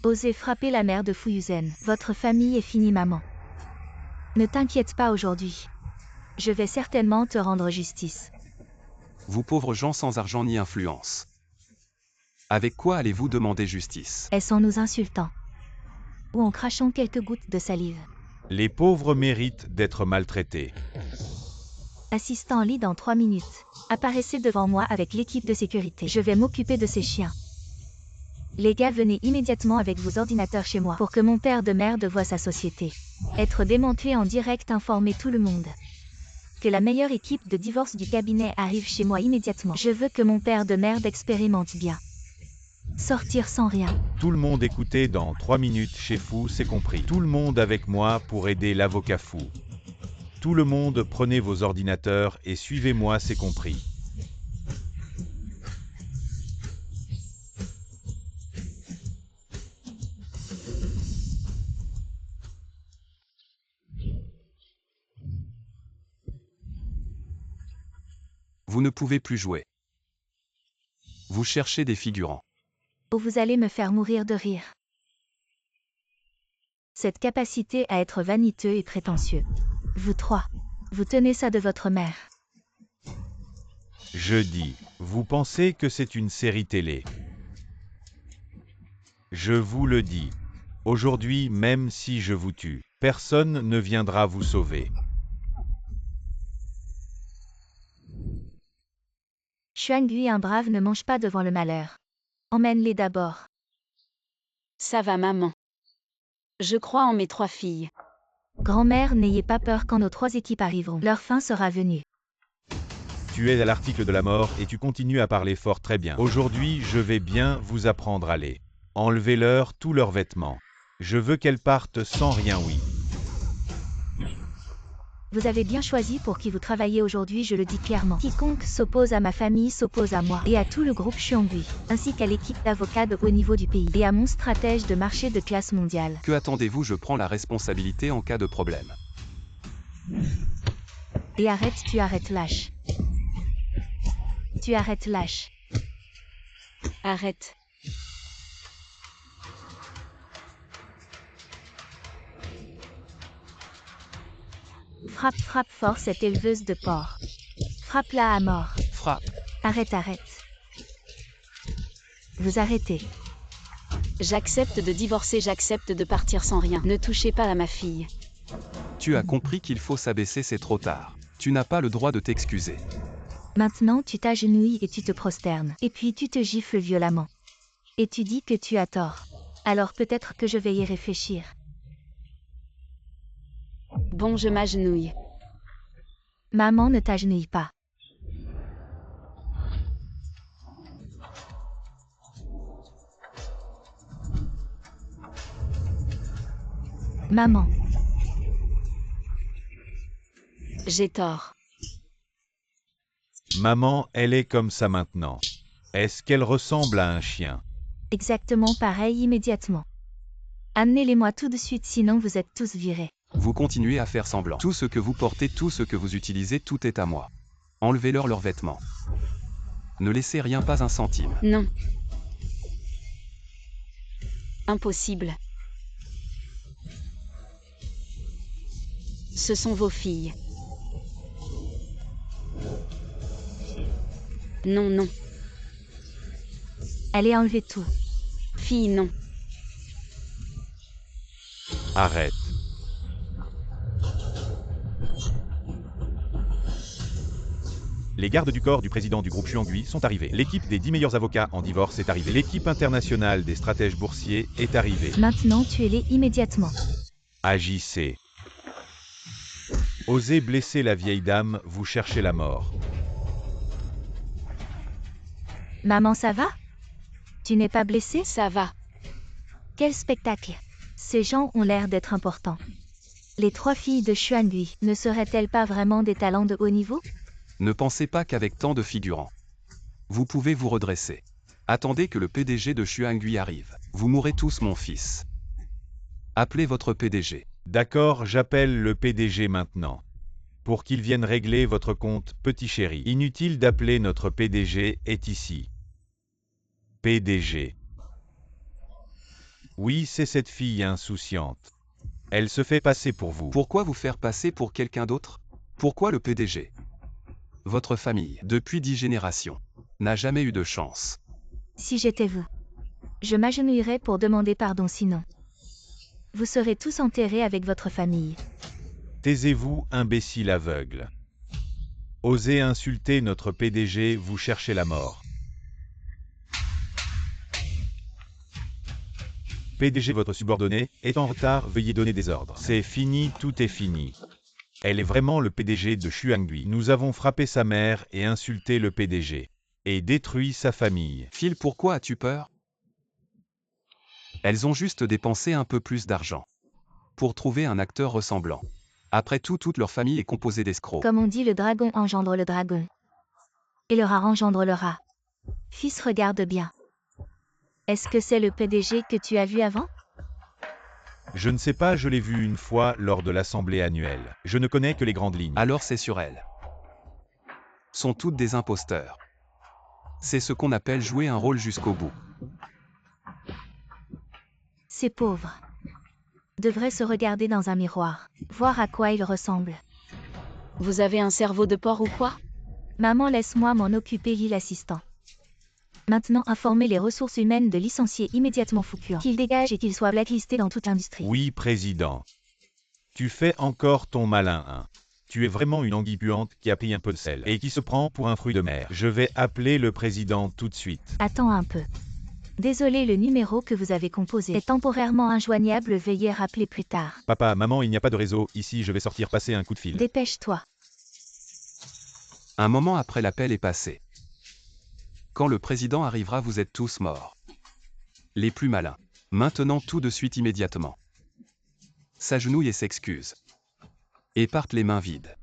Osez frapper la mère de Fuyuzen. Votre famille est finie, maman. Ne t'inquiète pas aujourd'hui. Je vais certainement te rendre justice. Vous pauvres gens sans argent ni influence. Avec quoi allez-vous demander justice? Est-ce en nous insultant? Ou en crachant quelques gouttes de salive? Les pauvres méritent d'être maltraités. Assistant Lee, dans 3 minutes. Apparaissez devant moi avec l'équipe de sécurité. Je vais m'occuper de ces chiens. Les gars, venez immédiatement avec vos ordinateurs chez moi pour que mon père de merde voie sa société. Être démantelé en direct, informer tout le monde. Que la meilleure équipe de divorce du cabinet arrive chez moi immédiatement. Je veux que mon père de merde expérimente bien. Sortir sans rien. Tout le monde écoutez dans 3 minutes chez Fou, c'est compris. Tout le monde avec moi pour aider l'avocat fou. Tout le monde prenez vos ordinateurs et suivez-moi, c'est compris. Vous ne pouvez plus jouer. Vous cherchez des figurants. Oh, vous allez me faire mourir de rire. Cette capacité à être vaniteux et prétentieux. Vous trois. Vous tenez ça de votre mère. Je dis, vous pensez que c'est une série télé. Je vous le dis. Aujourd'hui, même si je vous tue, personne ne viendra vous sauver. Xuangui un brave ne mange pas devant le malheur. Emmène-les d'abord. Ça va, maman. Je crois en mes 3 filles. Grand-mère, n'ayez pas peur quand nos 3 équipes arriveront. Leur fin sera venue. Tu es à l'article de la mort et tu continues à parler fort très bien. Aujourd'hui, je vais bien vous apprendre à aller. Enlevez-leur tous leurs vêtements. Je veux qu'elles partent sans rien, oui. Vous avez bien choisi pour qui vous travaillez aujourd'hui, je le dis clairement. Quiconque s'oppose à ma famille s'oppose à moi et à tout le groupe Xuangui, ainsi qu'à l'équipe d'avocats de haut niveau du pays et à mon stratège de marché de classe mondiale. Que attendez-vous? Je prends la responsabilité en cas de problème. Et arrête, tu arrêtes lâche. Tu arrêtes lâche. Arrête. Frappe, frappe fort cette éleveuse de porc. Frappe-la à mort. Frappe. Arrête, arrête. Vous arrêtez. J'accepte de divorcer, j'accepte de partir sans rien. Ne touchez pas à ma fille. Tu as compris qu'il faut s'abaisser, c'est trop tard. Tu n'as pas le droit de t'excuser. Maintenant tu t'agenouilles et tu te prosternes. Et puis tu te gifles violemment. Et tu dis que tu as tort. Alors peut-être que je vais y réfléchir. Bon, je m'agenouille. Maman, ne t'agenouille pas. Maman. J'ai tort. Maman, elle est comme ça maintenant. Est-ce qu'elle ressemble à un chien? Exactement pareil immédiatement. Amenez-les-moi tout de suite, sinon vous êtes tous virés. Vous continuez à faire semblant. Tout ce que vous portez, tout ce que vous utilisez, tout est à moi. Enlevez-leur leurs vêtements. Ne laissez rien, pas un centime. Non. Impossible. Ce sont vos filles. Non, non. Allez enlever tout. Filles, non. Arrête. Les gardes du corps du président du groupe Xuangui sont arrivés. L'équipe des 10 meilleurs avocats en divorce est arrivée. L'équipe internationale des stratèges boursiers est arrivée. Maintenant tuez-les immédiatement. Agissez. Osez blesser la vieille dame, vous cherchez la mort. Maman, ça va? Tu n'es pas blessée? Ça va. Quel spectacle! Ces gens ont l'air d'être importants. Les 3 filles de Xuangui ne seraient-elles pas vraiment des talents de haut niveau? Ne pensez pas qu'avec tant de figurants, vous pouvez vous redresser. Attendez que le PDG de Xuangui arrive. Vous mourrez tous, mon fils. Appelez votre PDG. D'accord, j'appelle le PDG maintenant. Pour qu'il vienne régler votre compte, petit chéri. Inutile d'appeler, notre PDG est ici. PDG. Oui, c'est cette fille insouciante. Elle se fait passer pour vous. Pourquoi vous faire passer pour quelqu'un d'autre? Pourquoi le PDG? Votre famille, depuis 10 générations, n'a jamais eu de chance. Si j'étais vous, je m'agenouillerais pour demander pardon, sinon vous serez tous enterrés avec votre famille. Taisez-vous, imbécile aveugle. Osez insulter notre PDG, vous cherchez la mort. PDG, votre subordonné, est en retard, veuillez donner des ordres. C'est fini, tout est fini. Elle est vraiment le PDG de Xuangui. Nous avons frappé sa mère et insulté le PDG. Et détruit sa famille. Phil, pourquoi as-tu peur? Elles ont juste dépensé un peu plus d'argent pour trouver un acteur ressemblant. Après tout, toute leur famille est composée d'escrocs. Comme on dit, le dragon engendre le dragon. Et le rat engendre le rat. Fils, regarde bien. Est-ce que c'est le PDG que tu as vu avant? Je ne sais pas, je l'ai vu une fois lors de l'assemblée annuelle. Je ne connais que les grandes lignes. Alors c'est sur elles. Sont toutes des imposteurs. C'est ce qu'on appelle jouer un rôle jusqu'au bout. Ces pauvres devraient se regarder dans un miroir, voir à quoi ils ressemblent. Vous avez un cerveau de porc ou quoi? Maman, laisse-moi m'en occuper, dit l'assistant. Maintenant, informer les ressources humaines de licencier immédiatement Foucuan, qu'il dégage et qu'il soit blacklisté dans toute l'industrie. Oui, président. Tu fais encore ton malin, hein. Tu es vraiment une anguille puante qui a pris un peu de sel et qui se prend pour un fruit de mer. Je vais appeler le président tout de suite. Attends un peu. Désolé, le numéro que vous avez composé est temporairement injoignable, veuillez rappeler plus tard. Papa, maman, il n'y a pas de réseau, ici je vais sortir passer un coup de fil. Dépêche-toi. Un moment après, l'appel est passé. Quand le président arrivera, vous êtes tous morts. Les plus malins. Maintenant, tout de suite, immédiatement. S'agenouille et s'excuse. Et partent les mains vides.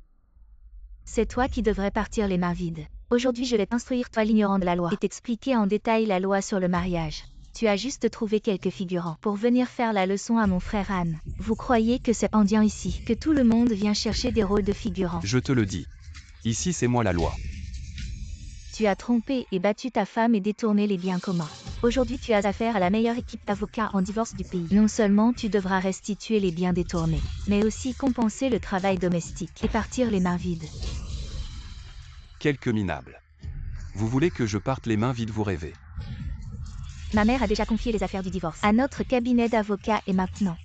C'est toi qui devrais partir les mains vides. Aujourd'hui, je vais t'instruire, toi l'ignorant de la loi, et t'expliquer en détail la loi sur le mariage. Tu as juste trouvé quelques figurants pour venir faire la leçon à mon frère Anne. Vous croyez que c'est mendiant ici, que tout le monde vient chercher des rôles de figurants? Je te le dis. Ici, c'est moi la loi. Tu as trompé et battu ta femme et détourné les biens communs. Aujourd'hui, tu as affaire à la meilleure équipe d'avocats en divorce du pays. Non seulement tu devras restituer les biens détournés, mais aussi compenser le travail domestique et partir les mains vides. Quelques minables. Vous voulez que je parte les mains vides, vous rêvez. Ma mère a déjà confié les affaires du divorce à notre cabinet d'avocats et maintenant,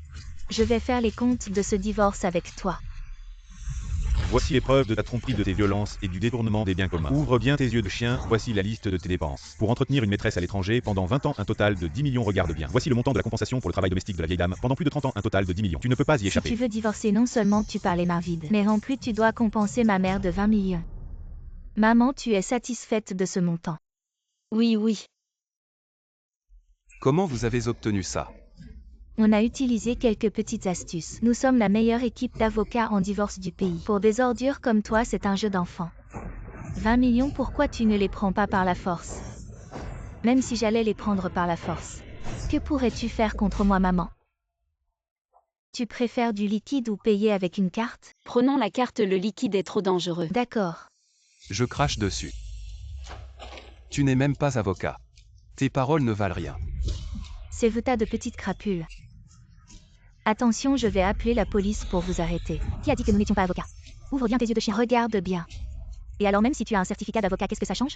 je vais faire les comptes de ce divorce avec toi. Voici les preuves de ta tromperie, de tes violences et du détournement des biens communs. Ouvre bien tes yeux de chien, voici la liste de tes dépenses. Pour entretenir une maîtresse à l'étranger, pendant 20 ans, un total de 10 millions, regarde bien. Voici le montant de la compensation pour le travail domestique de la vieille dame, pendant plus de 30 ans, un total de 10 millions. Tu ne peux pas y Si échapper. tu veux divorcer, non seulement tu pars les mains vides, mais en plus tu dois compenser ma mère de 20 millions. Maman, tu es satisfaite de ce montant? Oui, oui. Comment vous avez obtenu ça? On a utilisé quelques petites astuces. Nous sommes la meilleure équipe d'avocats en divorce du pays. Pour des ordures comme toi, c'est un jeu d'enfant. 20 millions, pourquoi tu ne les prends pas par la force? Même si j'allais les prendre par la force, que pourrais-tu faire contre moi, maman? Tu préfères du liquide ou payer avec une carte? Prenons la carte, le liquide est trop dangereux. D'accord. Je crache dessus. Tu n'es même pas avocat. Tes paroles ne valent rien. C'est vous tas de petites crapules. Attention, je vais appeler la police pour vous arrêter. Qui a dit que nous n'étions pas avocats? Ouvre bien tes yeux de chien, regarde bien. Et alors, même si tu as un certificat d'avocat, qu'est-ce que ça change?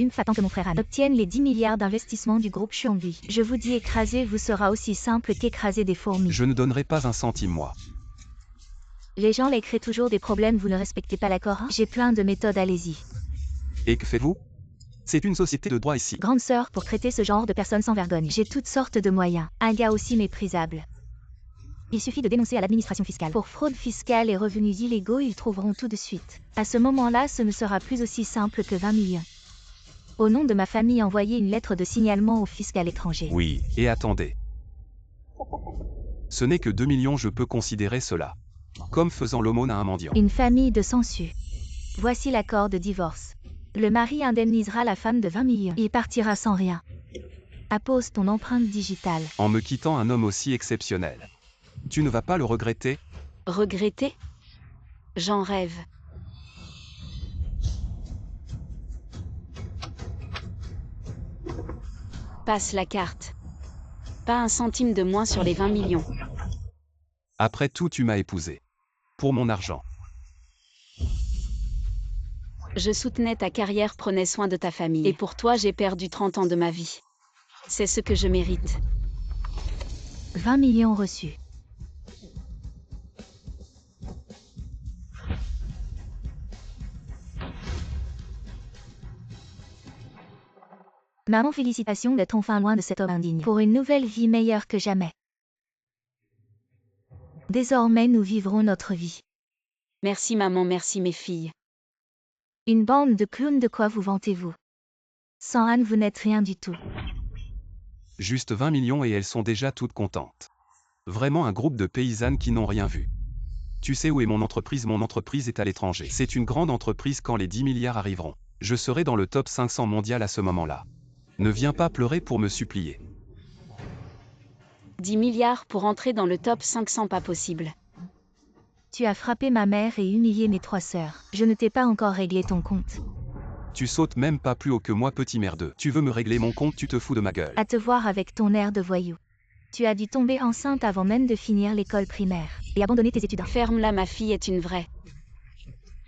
Une fois tant que mon frère Anne obtienne les 10 milliards d'investissement du groupe Xuangui. Je vous dis, écraser vous sera aussi simple qu'écraser des fourmis. Je ne donnerai pas un centime, moi. Les gens les créent toujours des problèmes, vous ne respectez pas l'accord, hein? J'ai plein de méthodes, allez-y. Et que faites-vous? C'est une société de droit ici. Grande sœur, pour traiter ce genre de personnes sans vergogne, j'ai toutes sortes de moyens. Un gars aussi méprisable. Il suffit de dénoncer à l'administration fiscale. Pour fraude fiscale et revenus illégaux, ils trouveront tout de suite. À ce moment-là, ce ne sera plus aussi simple que 20 millions. Au nom de ma famille, envoyez une lettre de signalement au fiscal étranger. Oui. Et attendez. Ce n'est que 2 millions, je peux considérer cela comme faisant l'aumône à un mendiant. Une famille de sangsues. Voici l'accord de divorce. Le mari indemnisera la femme de 20 millions. Il partira sans rien. Appose ton empreinte digitale. En me quittant un homme aussi exceptionnel. Tu ne vas pas le regretter? Regretter? J'en rêve. Passe la carte. Pas un centime de moins sur les 20 millions. Après tout, tu m'as épousé. Pour mon argent. Je soutenais ta carrière, prenais soin de ta famille. Et pour toi, j'ai perdu 30 ans de ma vie. C'est ce que je mérite. 20 millions reçus. Maman, félicitations d'être enfin loin de cet homme indigne. Pour une nouvelle vie meilleure que jamais. Désormais, nous vivrons notre vie. Merci maman, merci mes filles. Une bande de clowns, de quoi vous vantez-vous? Sans Anne, vous n'êtes rien du tout. Juste 20 millions et elles sont déjà toutes contentes. Vraiment un groupe de paysannes qui n'ont rien vu. Tu sais où est mon entreprise? Mon entreprise est à l'étranger. C'est une grande entreprise. Quand les 10 milliards arriveront, je serai dans le top 500 mondial à ce moment-là. Ne viens pas pleurer pour me supplier. 10 milliards pour entrer dans le top 500, pas possible. Tu as frappé ma mère et humilié mes 3 sœurs. Je ne t'ai pas encore réglé ton compte. Tu sautes même pas plus haut que moi, petit merdeux. Tu veux me régler mon compte? Tu te fous de ma gueule. À te voir avec ton air de voyou. Tu as dû tomber enceinte avant même de finir l'école primaire et abandonner tes études. Ferme-la, ma fille est une vraie.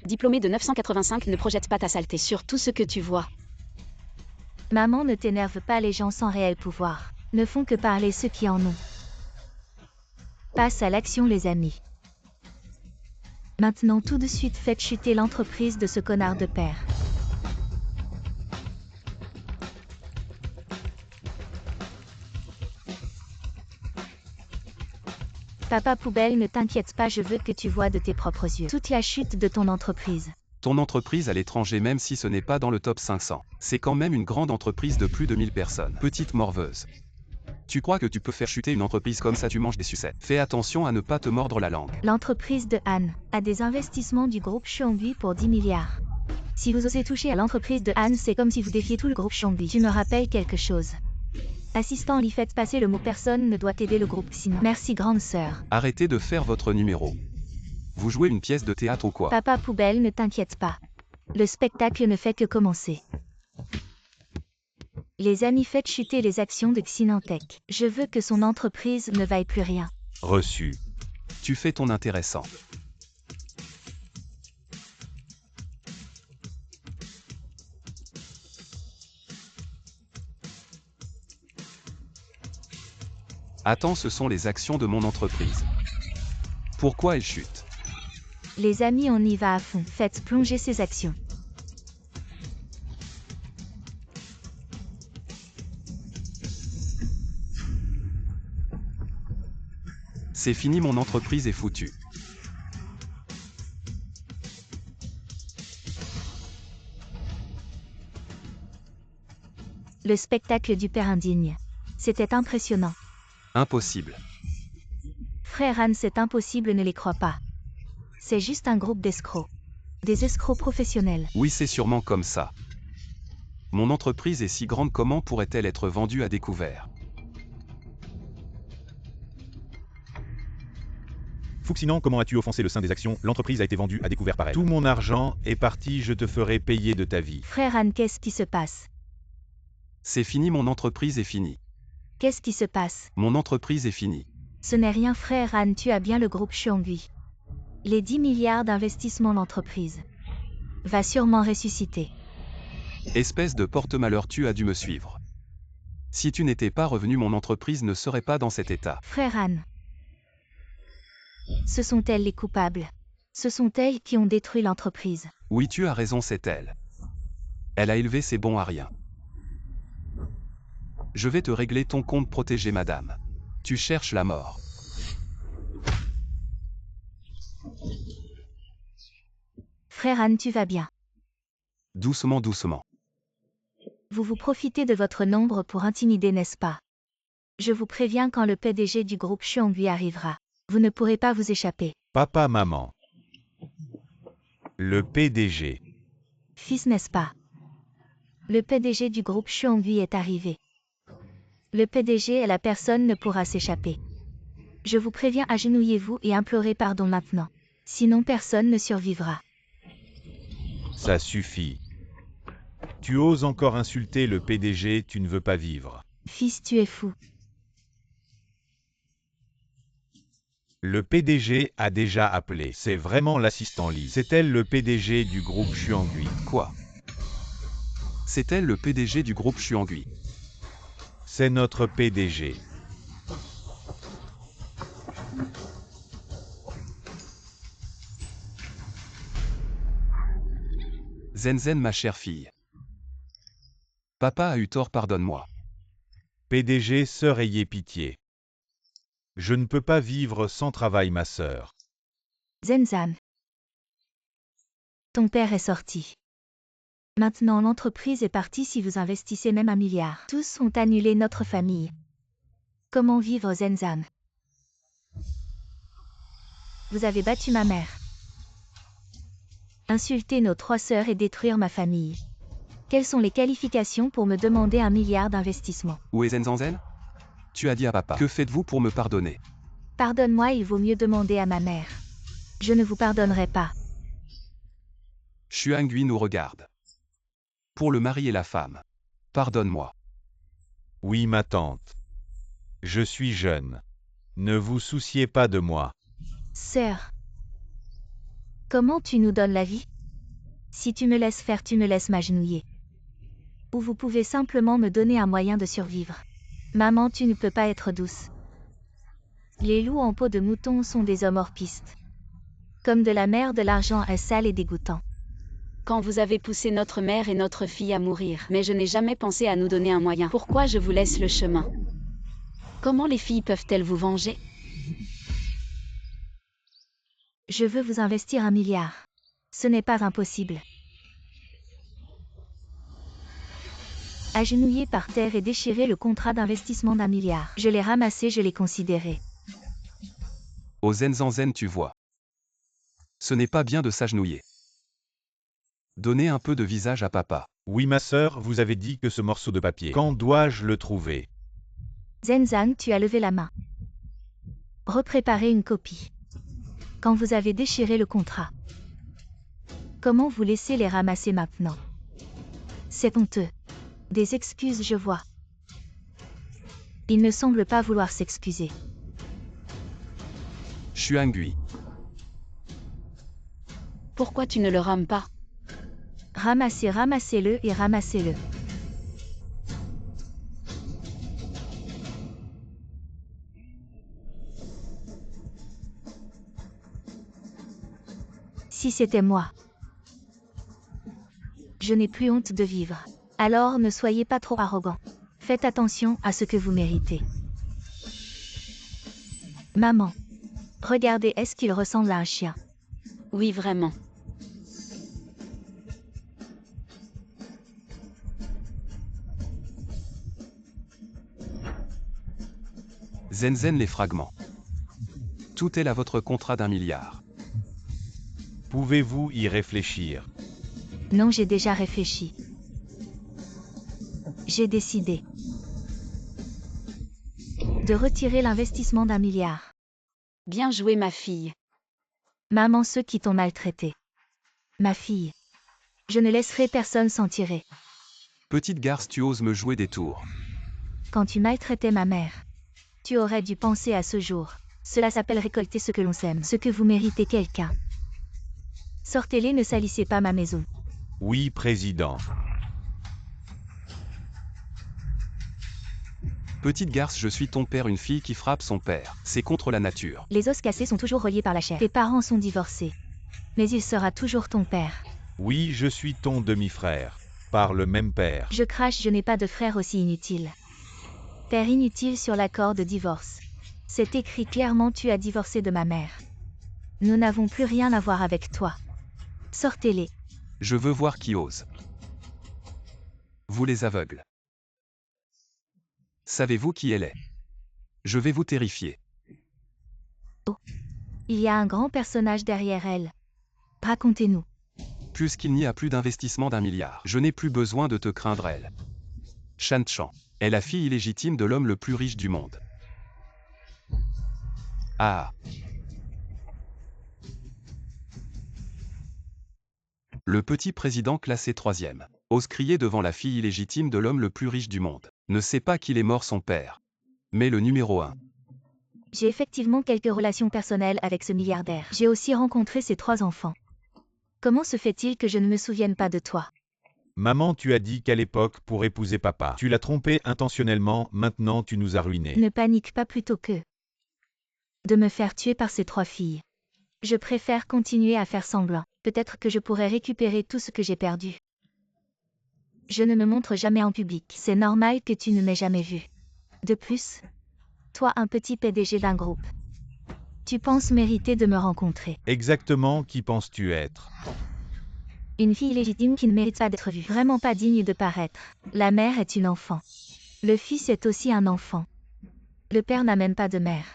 Diplômée de 985, ne projette pas ta saleté sur tout ce que tu vois. Maman, ne t'énerve pas, les gens sans réel pouvoir ne font que parler ceux qui en ont. Passe à l'action les amis. Maintenant tout de suite faites chuter l'entreprise de ce connard de père. Papa Poubelle, ne t'inquiète pas, je veux que tu vois de tes propres yeux toute la chute de ton entreprise. Ton entreprise à l'étranger, même si ce n'est pas dans le top 500, c'est quand même une grande entreprise de plus de 1000 personnes. Petite morveuse. Tu crois que tu peux faire chuter une entreprise comme ça? Tu manges des sucettes. Fais attention à ne pas te mordre la langue. L'entreprise de Anne a des investissements du groupe Xionghui pour 10 milliards. Si vous osez toucher à l'entreprise de Anne, c'est comme si vous défiez tout le groupe Xionghui. Tu me rappelles quelque chose? Assistant Lee, faites passer le mot, personne ne doit aider le groupe sinon. Merci grande sœur. Arrêtez de faire votre numéro. Vous jouez une pièce de théâtre ou quoi? Papa Poubelle, ne t'inquiète pas. Le spectacle ne fait que commencer. Les amis, faites chuter les actions de Xinantech. Je veux que son entreprise ne vaille plus rien. Reçu. Tu fais ton intéressant. Attends, ce sont les actions de mon entreprise. Pourquoi elles chutent? Les amis, on y va à fond. Faites plonger ces actions. C'est fini, mon entreprise est foutue. Le spectacle du père indigne. C'était impressionnant. Impossible. Frère Anne, c'est impossible, ne les crois pas. C'est juste un groupe d'escrocs. Des escrocs professionnels. Oui, c'est sûrement comme ça. Mon entreprise est si grande, comment pourrait-elle être vendue à découvert? Fuxinan, comment as-tu offensé le sein des actions? L'entreprise a été vendue à découvert par elle. Tout mon argent est parti, je te ferai payer de ta vie. Frère Anne, qu'est-ce qui se passe? C'est fini, mon entreprise est finie. Qu'est-ce qui se passe? Mon entreprise est finie. Ce n'est rien, frère Anne, tu as bien le groupe Xionghui. Les 10 milliards d'investissement, l'entreprise va sûrement ressusciter. Espèce de porte-malheur, tu as dû me suivre. Si tu n'étais pas revenu, mon entreprise ne serait pas dans cet état. Frère Anne. Ce sont elles les coupables. Ce sont elles qui ont détruit l'entreprise. Oui, tu as raison, c'est elle. Elle a élevé ses bons à rien. Je vais te régler ton compte protégé, madame. Tu cherches la mort. Frère Anne, tu vas bien. Doucement, doucement. Vous vous profitez de votre nombre pour intimider, n'est-ce pas? Je vous préviens, quand le PDG du groupe Xionghui arrivera, vous ne pourrez pas vous échapper. Papa, maman. Le PDG. Fils, n'est-ce pas? Le PDG du groupe Xionghui est arrivé. Le PDG et la personne ne pourra s'échapper. Je vous préviens, agenouillez-vous et implorez pardon maintenant. Sinon personne ne survivra. Ça suffit. Tu oses encore insulter le PDG, tu ne veux pas vivre. Fils, tu es fou. Le PDG a déjà appelé. C'est vraiment l'assistant Lee. C'est elle le PDG du groupe Xionghui. Quoi? C'est elle le PDG du groupe Xionghui? C'est notre PDG. Zenzen, ma chère fille. Papa a eu tort, pardonne-moi. PDG, sœur, ayez pitié. Je ne peux pas vivre sans travail, ma sœur. Zenzan. Ton père est sorti. Maintenant l'entreprise est partie si vous investissez même 1 milliard. Tous ont annulé notre famille. Comment vivre Zenzan? Vous avez battu ma mère. Insulter nos 3 sœurs et détruire ma famille. Quelles sont les qualifications pour me demander 1 milliard d'investissement? Où est Zenzanzen? Tu as dit à papa. Que faites-vous pour me pardonner? Pardonne-moi, il vaut mieux demander à ma mère. Je ne vous pardonnerai pas. Xuangui nous regarde. Pour le mari et la femme. Pardonne-moi. Oui, ma tante. Je suis jeune. Ne vous souciez pas de moi. Sœur. Comment tu nous donnes la vie? Si tu me laisses faire, tu me laisses m'agenouiller. Ou vous pouvez simplement me donner un moyen de survivre. Maman, tu ne peux pas être douce. Les loups en peau de mouton sont des hommes hors piste. Comme de la mer, de l'argent est sale et dégoûtant. Quand vous avez poussé notre mère et notre fille à mourir, mais je n'ai jamais pensé à nous donner un moyen. Pourquoi je vous laisse le chemin? Comment les filles peuvent-elles vous venger? Je veux vous investir 1 milliard. Ce n'est pas impossible. Agenouillé par terre et déchiré le contrat d'investissement d'1 milliard. Je l'ai ramassé, je l'ai considéré. Au Zenzanzen tu vois. Ce n'est pas bien de s'agenouiller. Donnez un peu de visage à papa. Oui, ma sœur, vous avez dit que ce morceau de papier. Quand dois-je le trouver? Zenzan, tu as levé la main. Repréparez une copie. Quand vous avez déchiré le contrat. Comment vous laissez les ramasser maintenant? C'est honteux. Des excuses, je vois. Il ne semble pas vouloir s'excuser. Xuangui. Pourquoi tu ne le rames pas? Ramassez-le et ramassez-le. Si c'était moi. Je n'ai plus honte de vivre. Alors ne soyez pas trop arrogant. Faites attention à ce que vous méritez. Maman. Regardez, est-ce qu'il ressemble à un chien? Oui, vraiment. Zenzen les fragments. Tout est là votre contrat d'1 milliard. Pouvez-vous y réfléchir? Non, j'ai déjà réfléchi. J'ai décidé de retirer l'investissement d'1 milliard. Bien joué, ma fille. Maman, ceux qui t'ont maltraité. Ma fille. Je ne laisserai personne s'en tirer. Petite garce, tu oses me jouer des tours. Quand tu maltraitais ma mère, tu aurais dû penser à ce jour. Cela s'appelle récolter ce que l'on sème, ce que vous méritez quelqu'un. Sortez-les, ne salissez pas ma maison. Oui, président. Petite garce, je suis ton père, une fille qui frappe son père. C'est contre la nature. Les os cassés sont toujours reliés par la chair. Tes parents sont divorcés. Mais il sera toujours ton père. Oui, je suis ton demi-frère. Par le même père. Je crache, je n'ai pas de frère aussi inutile. Père inutile sur l'accord de divorce. C'est écrit clairement, tu as divorcé de ma mère. Nous n'avons plus rien à voir avec toi. Sortez-les. Je veux voir qui ose. Vous les aveugles. Savez-vous qui elle est? Je vais vous terrifier. Il y a un grand personnage derrière elle. Racontez-nous. Puisqu'il n'y a plus d'investissement d'1 milliard, je n'ai plus besoin de te craindre elle. Shan Chan est la fille illégitime de l'homme le plus riche du monde. Ah. Le petit président classé 3e ose crier devant la fille illégitime de l'homme le plus riche du monde. Ne sait pas qu'il est mort son père. Mais le numéro 1. J'ai effectivement quelques relations personnelles avec ce milliardaire. J'ai aussi rencontré ses 3 enfants. Comment se fait-il que je ne me souvienne pas de toi? Maman, tu as dit qu'à l'époque, pour épouser papa, tu l'as trompé intentionnellement, maintenant tu nous as ruinés. Ne panique pas plutôt que de me faire tuer par ces 3 filles. Je préfère continuer à faire semblant. Peut-être que je pourrais récupérer tout ce que j'ai perdu. Je ne me montre jamais en public. C'est normal que tu ne m'aies jamais vu. De plus, toi, un petit PDG d'un groupe, tu penses mériter de me rencontrer. Exactement qui penses-tu être? Une fille légitime qui ne mérite pas d'être vue. Vraiment pas digne de paraître. La mère est une enfant. Le fils est aussi un enfant. Le père n'a même pas de mère.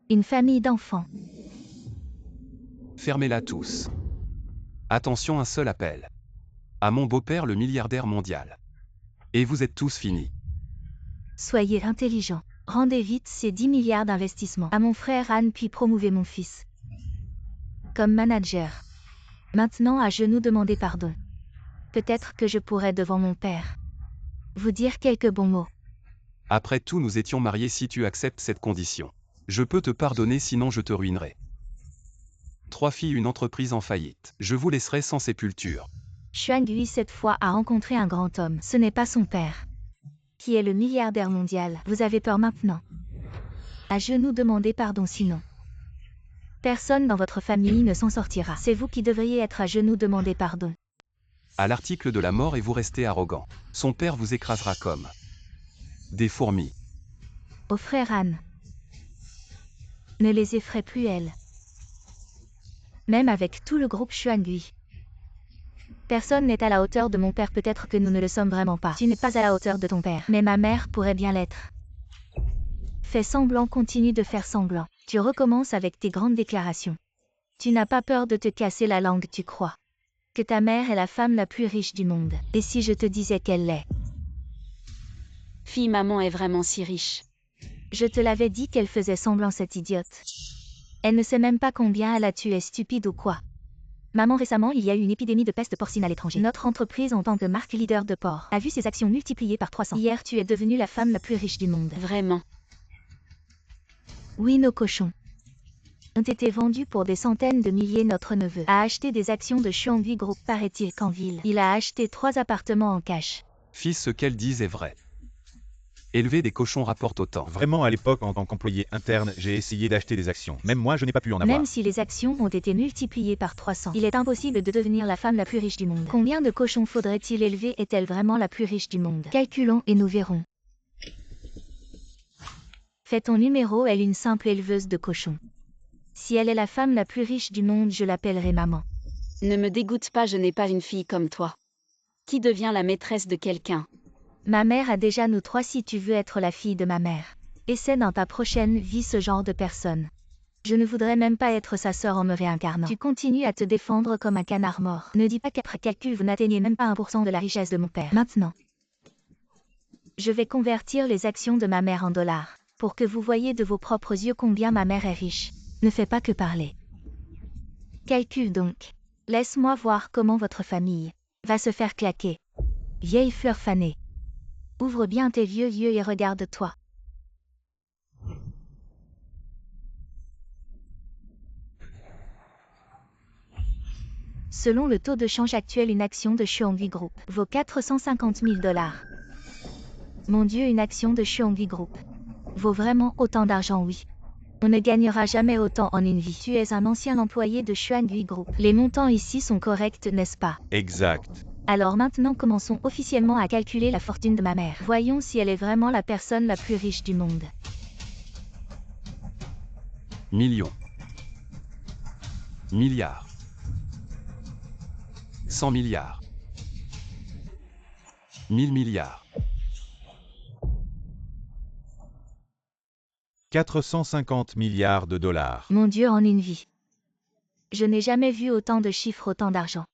Une famille d'enfants. Fermez-la tous. Attention, un seul appel. À mon beau-père le milliardaire mondial. Et vous êtes tous finis. Soyez intelligents. Rendez vite ces 10 milliards d'investissements. À mon frère Anne puis promouvez mon fils. Comme manager. Maintenant à genoux demandez pardon. Peut-être que je pourrais devant mon père vous dire quelques bons mots. Après tout, nous étions mariés. Si tu acceptes cette condition, je peux te pardonner, sinon je te ruinerai. 3 filles, une entreprise en faillite. Je vous laisserai sans sépulture. Xuan Gui cette fois a rencontré un grand homme. Ce n'est pas son père, qui est le milliardaire mondial. Vous avez peur maintenant. À genoux demandez pardon, sinon personne dans votre famille ne s'en sortira. C'est vous qui devriez être à genoux demander pardon. À l'article de la mort et vous restez arrogant. Son père vous écrasera comme des fourmis. Au frère Anne. Ne les effraie plus, elle. Même avec tout le groupe Xuan Gui. Personne n'est à la hauteur de mon père, peut-être que nous ne le sommes vraiment pas. Tu n'es pas à la hauteur de ton père, mais ma mère pourrait bien l'être. Fais semblant, continue de faire semblant. Tu recommences avec tes grandes déclarations. Tu n'as pas peur de te casser la langue, tu crois que ta mère est la femme la plus riche du monde. Et si je te disais qu'elle l'est? Fille, maman est vraiment si riche. Je te l'avais dit qu'elle faisait semblant, cette idiote. Elle ne sait même pas combien elle a tué, stupide ou quoi? Maman, récemment, il y a eu une épidémie de peste porcine à l'étranger. Notre entreprise, en tant que marque leader de porc, a vu ses actions multipliées par 300. Hier, tu es devenue la femme la plus riche du monde. Vraiment. Oui, nos cochons ont été vendus pour des centaines de milliers. Notre neveu a acheté des actions de Xuan Gui Group, paraît-il qu'en ville. Il a acheté 3 appartements en cash. Fils, ce qu'elles disent est vrai. Élever des cochons rapporte autant. Vraiment, à l'époque, en tant qu'employé interne, j'ai essayé d'acheter des actions. Même moi, je n'ai pas pu en avoir. Même si les actions ont été multipliées par 300, il est impossible de devenir la femme la plus riche du monde. Combien de cochons faudrait-il élever? Est-elle vraiment la plus riche du monde? Calculons et nous verrons. Fais ton numéro, elle est une simple éleveuse de cochons. Si elle est la femme la plus riche du monde, je l'appellerai maman. Ne me dégoûte pas, je n'ai pas une fille comme toi. Qui devient la maîtresse de quelqu'un? Ma mère a déjà nous 3 si tu veux être la fille de ma mère. Essaie dans ta prochaine vie ce genre de personne. Je ne voudrais même pas être sa sœur en me réincarnant. Tu continues à te défendre comme un canard mort. Ne dis pas qu'après calcul vous n'atteignez même pas 1% de la richesse de mon père. Maintenant, je vais convertir les actions de ma mère en dollars, pour que vous voyez de vos propres yeux combien ma mère est riche. Ne fais pas que parler. Calcule donc. Laisse-moi voir comment votre famille va se faire claquer. Vieille fleur fanée. Ouvre bien tes vieux yeux et regarde-toi. Selon le taux de change actuel, une action de Xuan Gui Group vaut 450 000 $. Mon Dieu, une action de Xuan Gui Group vaut vraiment autant d'argent? Oui. On ne gagnera jamais autant en une vie. Tu es un ancien employé de Xuan Gui Group. Les montants ici sont corrects, n'est-ce pas? Exact. Alors maintenant, commençons officiellement à calculer la fortune de ma mère. Voyons si elle est vraiment la personne la plus riche du monde. Millions. Milliards. 100 milliards. 1000 milliards. 450 milliards de dollars. Mon Dieu, en une vie. Je n'ai jamais vu autant de chiffres, autant d'argent.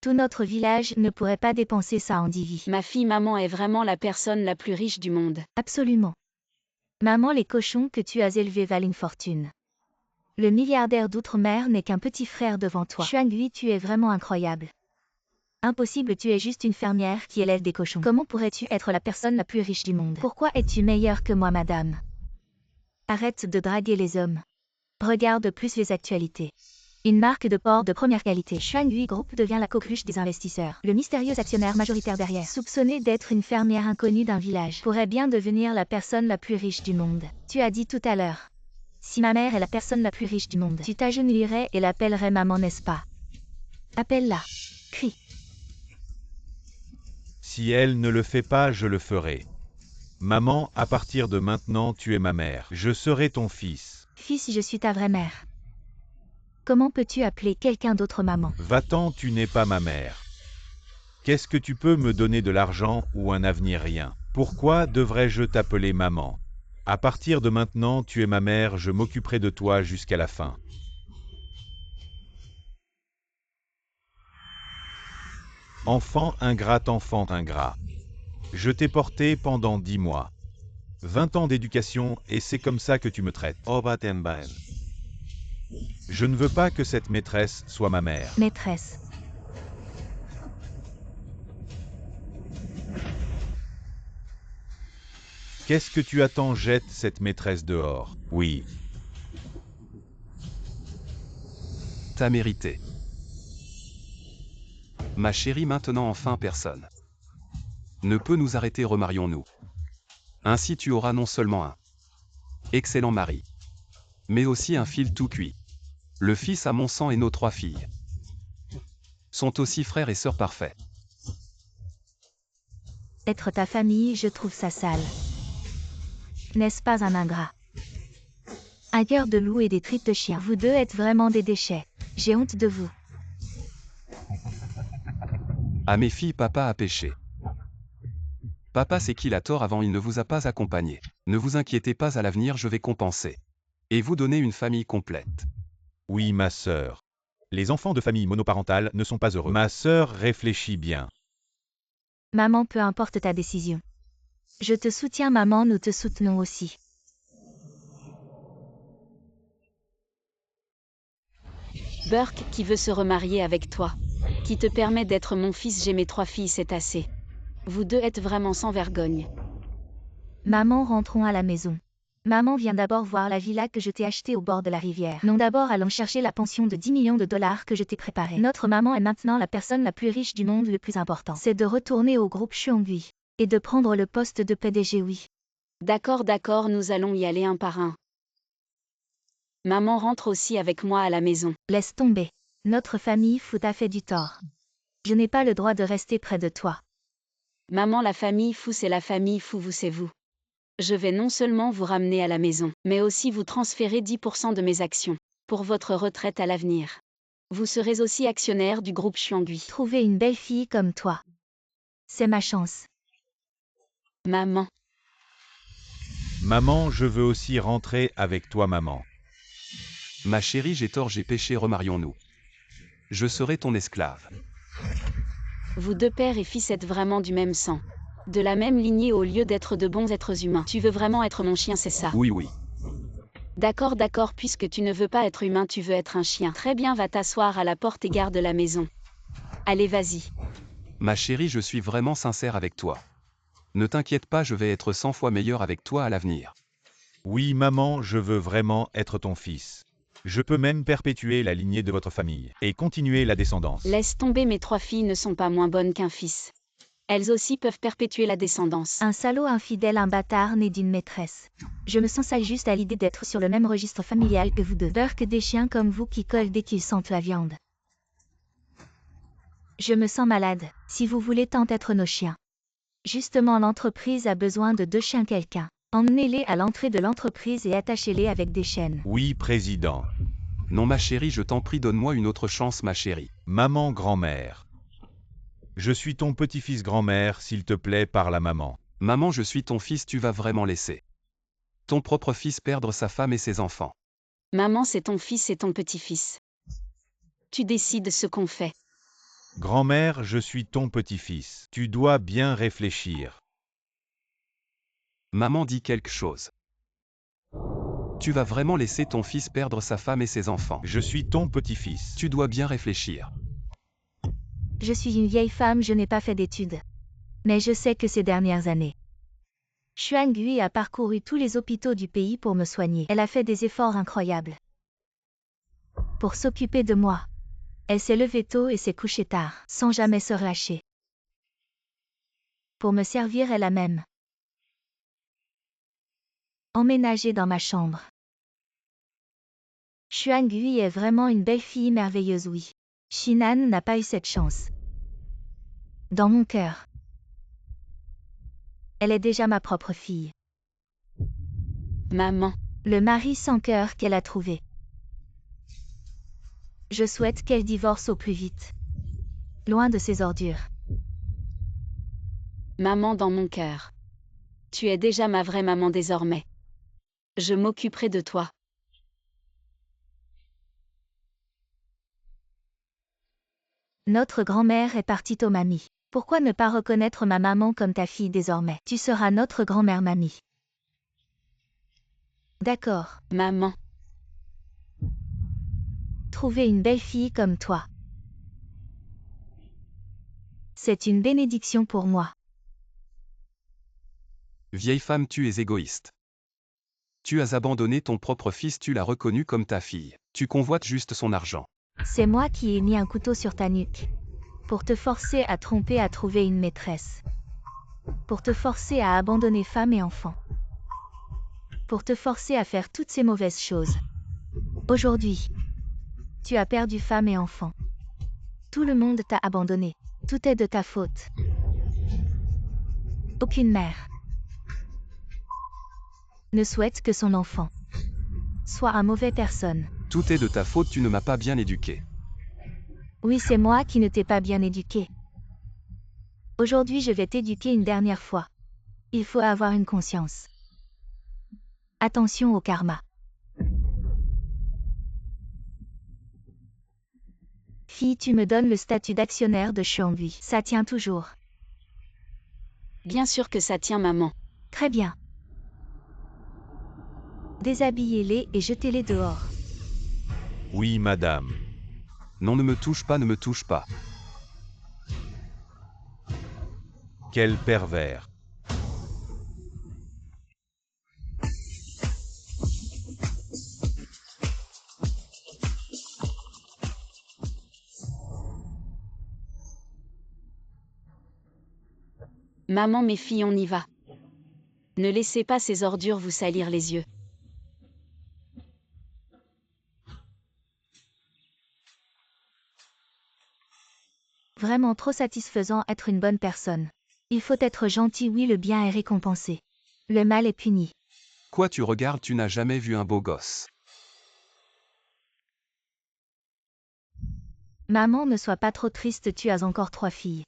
Tout notre village ne pourrait pas dépenser ça en 10 vies. Ma fille, maman est vraiment la personne la plus riche du monde. Absolument. Maman, les cochons que tu as élevés valent une fortune. Le milliardaire d'outre-mer n'est qu'un petit frère devant toi. Xuan Gui, tu es vraiment incroyable. Impossible, tu es juste une fermière qui élève des cochons. Comment pourrais-tu être la personne la plus riche du monde? Pourquoi es-tu meilleure que moi, madame? Arrête de draguer les hommes. Regarde plus les actualités. Une marque de porc de première qualité. Xuan Gui Group devient la coqueluche des investisseurs. Le mystérieux actionnaire majoritaire derrière, soupçonné d'être une fermière inconnue d'un village, pourrait bien devenir la personne la plus riche du monde. Tu as dit tout à l'heure. Si ma mère est la personne la plus riche du monde, tu t'agenouillerais et l'appellerais maman, n'est-ce pas? Appelle-la. Crie. Si elle ne le fait pas, je le ferai. Maman, à partir de maintenant, tu es ma mère. Je serai ton fils. Fils, je suis ta vraie mère. Comment peux-tu appeler quelqu'un d'autre maman? Va-t'en, tu n'es pas ma mère. Qu'est-ce que tu peux me donner de l'argent ou un avenir? Rien. Pourquoi devrais-je t'appeler maman? À partir de maintenant, tu es ma mère, je m'occuperai de toi jusqu'à la fin. Enfant ingrat. Je t'ai porté pendant 10 mois. 20 ans d'éducation, et c'est comme ça que tu me traites. Je ne veux pas que cette maîtresse soit ma mère. Maîtresse. Qu'est-ce que tu attends? Jette cette maîtresse dehors. Oui. T'as mérité. Ma chérie, maintenant enfin personne ne peut nous arrêter, remarions-nous. Ainsi tu auras non seulement un excellent mari, mais aussi un fils tout cuit. Le fils à mon sang et nos 3 filles sont aussi frères et sœurs parfaits. Être ta famille, je trouve ça sale. N'est-ce pas un ingrat? Un cœur de loup et des tripes de chien. Vous deux êtes vraiment des déchets. J'ai honte de vous. À mes filles, papa a péché. Papa sait qu'il a tort, avant il ne vous a pas accompagné. Ne vous inquiétez pas, à l'avenir je vais compenser. Et vous donner une famille complète. Oui, ma sœur. Les enfants de famille monoparentale ne sont pas heureux. Ma sœur réfléchit bien. Maman, peu importe ta décision. Je te soutiens maman, nous te soutenons aussi. Burke qui veut se remarier avec toi. Qui te permet d'être mon fils, j'ai mes 3 filles, c'est assez. Vous deux êtes vraiment sans vergogne. Maman, rentrons à la maison. Maman, viens d'abord voir la villa que je t'ai achetée au bord de la rivière. Non, d'abord allons chercher la pension de 10 millions de dollars que je t'ai préparée. Notre maman est maintenant la personne la plus riche du monde. Le plus important, c'est de retourner au groupe Chuangui et de prendre le poste de PDG, oui. D'accord, nous allons y aller un par un. Maman rentre aussi avec moi à la maison. Laisse tomber. Notre famille Fu t'a fait du tort. Je n'ai pas le droit de rester près de toi. Maman, la famille Fu, c'est la famille Fu, vous, c'est vous. Je vais non seulement vous ramener à la maison, mais aussi vous transférer 10% de mes actions, pour votre retraite à l'avenir. Vous serez aussi actionnaire du groupe Chuangui. Trouver une belle fille comme toi. C'est ma chance. Maman. Maman, je veux aussi rentrer avec toi, maman. Ma chérie, j'ai tort, j'ai péché, remarions-nous. Je serai ton esclave. Vous deux, père et fils, êtes vraiment du même sang. De la même lignée au lieu d'être de bons êtres humains. Tu veux vraiment être mon chien, c'est ça? Oui. D'accord, puisque tu ne veux pas être humain, tu veux être un chien. Très bien, va t'asseoir à la porte et garde la maison. Allez, vas-y. Ma chérie, je suis vraiment sincère avec toi. Ne t'inquiète pas, je vais être 100 fois meilleur avec toi à l'avenir. Oui, maman, je veux vraiment être ton fils. Je peux même perpétuer la lignée de votre famille et continuer la descendance. Laisse tomber, mes 3 filles ne sont pas moins bonnes qu'un fils. Elles aussi peuvent perpétuer la descendance. Un salaud infidèle, un bâtard né d'une maîtresse. Je me sens sale juste à l'idée d'être sur le même registre familial que vous deux. Peur que des chiens comme vous qui collent dès qu'ils sentent la viande. Je me sens malade. Si vous voulez tant être nos chiens. Justement, l'entreprise a besoin de 2 chiens, quelqu'un. Emmenez-les à l'entrée de l'entreprise et attachez-les avec des chaînes. Oui, président. Non, ma chérie, je t'en prie, donne-moi une autre chance, ma chérie. Maman, grand-mère. Je suis ton petit-fils, grand-mère, s'il te plaît, parle à maman. Maman, je suis ton fils, tu vas vraiment laisser ton propre fils perdre sa femme et ses enfants? Maman, c'est ton fils et ton petit-fils. Tu décides ce qu'on fait. Grand-mère, je suis ton petit-fils. Tu dois bien réfléchir. Maman, dit quelque chose. Tu vas vraiment laisser ton fils perdre sa femme et ses enfants? Je suis ton petit-fils. Tu dois bien réfléchir. Je suis une vieille femme, je n'ai pas fait d'études. Mais je sais que ces dernières années, Chuangui a parcouru tous les hôpitaux du pays pour me soigner. Elle a fait des efforts incroyables pour s'occuper de moi. Elle s'est levée tôt et s'est couchée tard, sans jamais se relâcher. Pour me servir, elle a même emménagé dans ma chambre. Chuangui est vraiment une belle fille merveilleuse, oui. Shinan n'a pas eu cette chance. Dans mon cœur, elle est déjà ma propre fille. Maman. Le mari sans cœur qu'elle a trouvé. Je souhaite qu'elle divorce au plus vite. Loin de ces ordures. Maman dans mon cœur. Tu es déjà ma vraie maman désormais. Je m'occuperai de toi. Notre grand-mère est partie au mamie. Pourquoi ne pas reconnaître ma maman comme ta fille désormais? Tu seras notre grand-mère mamie. D'accord. Maman. Trouver une belle fille comme toi. C'est une bénédiction pour moi. Vieille femme, tu es égoïste. Tu as abandonné ton propre fils, tu l'as reconnu comme ta fille. Tu convoites juste son argent. C'est moi qui ai mis un couteau sur ta nuque. Pour te forcer à tromper, à trouver une maîtresse. Pour te forcer à abandonner femme et enfant. Pour te forcer à faire toutes ces mauvaises choses. Aujourd'hui, tu as perdu femme et enfant. Tout le monde t'a abandonné. Tout est de ta faute. Aucune mère ne souhaite que son enfant soit une mauvaise personne. Tout est de ta faute, tu ne m'as pas bien éduqué. Oui, c'est moi qui ne t'ai pas bien éduqué. Aujourd'hui, je vais t'éduquer une dernière fois. Il faut avoir une conscience. Attention au karma. Fille, tu me donnes le statut d'actionnaire de Chongui. Ça tient toujours. Bien sûr que ça tient, maman. Très bien. Déshabillez-les et jetez-les dehors. Oui, madame. Non, ne me touche pas, ne me touche pas. Quel pervers. Maman, mes filles, on y va. Ne laissez pas ces ordures vous salir les yeux. Vraiment trop satisfaisant être une bonne personne. Il faut être gentil, oui, le bien est récompensé. Le mal est puni. Quoi tu regardes, tu n'as jamais vu un beau gosse. Maman, ne sois pas trop triste, tu as encore 3 filles.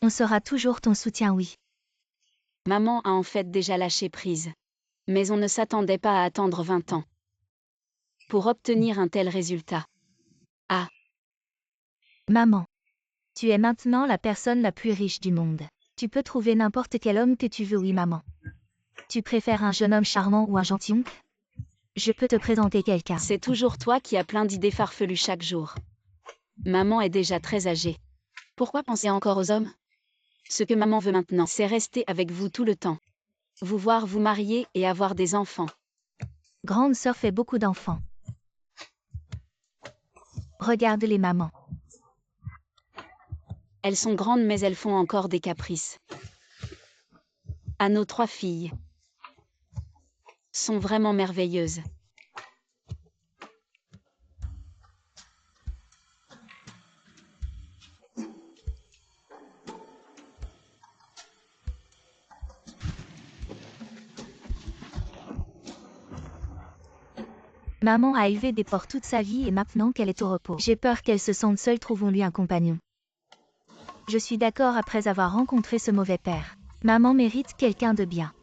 On sera toujours ton soutien, oui. Maman a en fait déjà lâché prise. Mais on ne s'attendait pas à attendre 20 ans. Pour obtenir un tel résultat. Ah. Maman. Tu es maintenant la personne la plus riche du monde. Tu peux trouver n'importe quel homme que tu veux, oui, maman. Tu préfères un jeune homme charmant ou un gentilhomme? Je peux te présenter quelqu'un. C'est toujours toi qui as plein d'idées farfelues chaque jour. Maman est déjà très âgée. Pourquoi penser encore aux hommes? Ce que maman veut maintenant, c'est rester avec vous tout le temps. Vous voir vous marier et avoir des enfants. Grande sœur fait beaucoup d'enfants. Regarde les mamans. Elles sont grandes mais elles font encore des caprices. À nos 3 filles. Sont vraiment merveilleuses. Maman a élevé des porcs toute sa vie et maintenant qu'elle est au repos, j'ai peur qu'elle se sente seule, trouvons-lui un compagnon. Je suis d'accord après avoir rencontré ce mauvais père. Maman mérite quelqu'un de bien.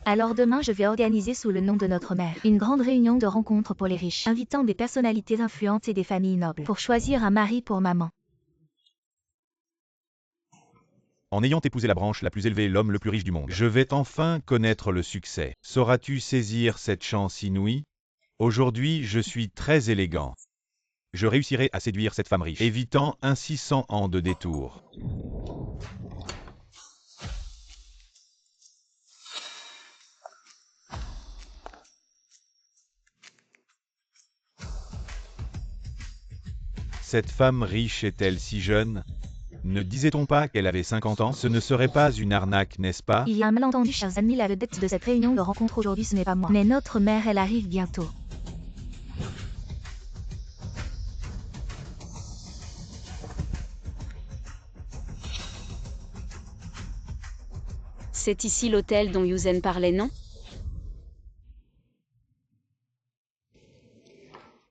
Alors demain je vais organiser sous le nom de notre mère une grande réunion de rencontres pour les riches, invitant des personnalités influentes et des familles nobles pour choisir un mari pour maman. En ayant épousé la branche la plus élevée, l'homme le plus riche du monde, je vais enfin connaître le succès. Sauras-tu saisir cette chance inouïe? Aujourd'hui, je suis très élégant. Je réussirai à séduire cette femme riche, évitant ainsi 100 ans de détour. Cette femme riche est-elle si jeune? Ne disait-on pas qu'elle avait 50 ans? Ce ne serait pas une arnaque, n'est-ce pas? Il y a un malentendu, chers amis, la vedette de cette réunion de rencontre aujourd'hui ce n'est pas moi, mais notre mère, elle arrive bientôt. C'est ici l'hôtel dont Yuzen parlait, non?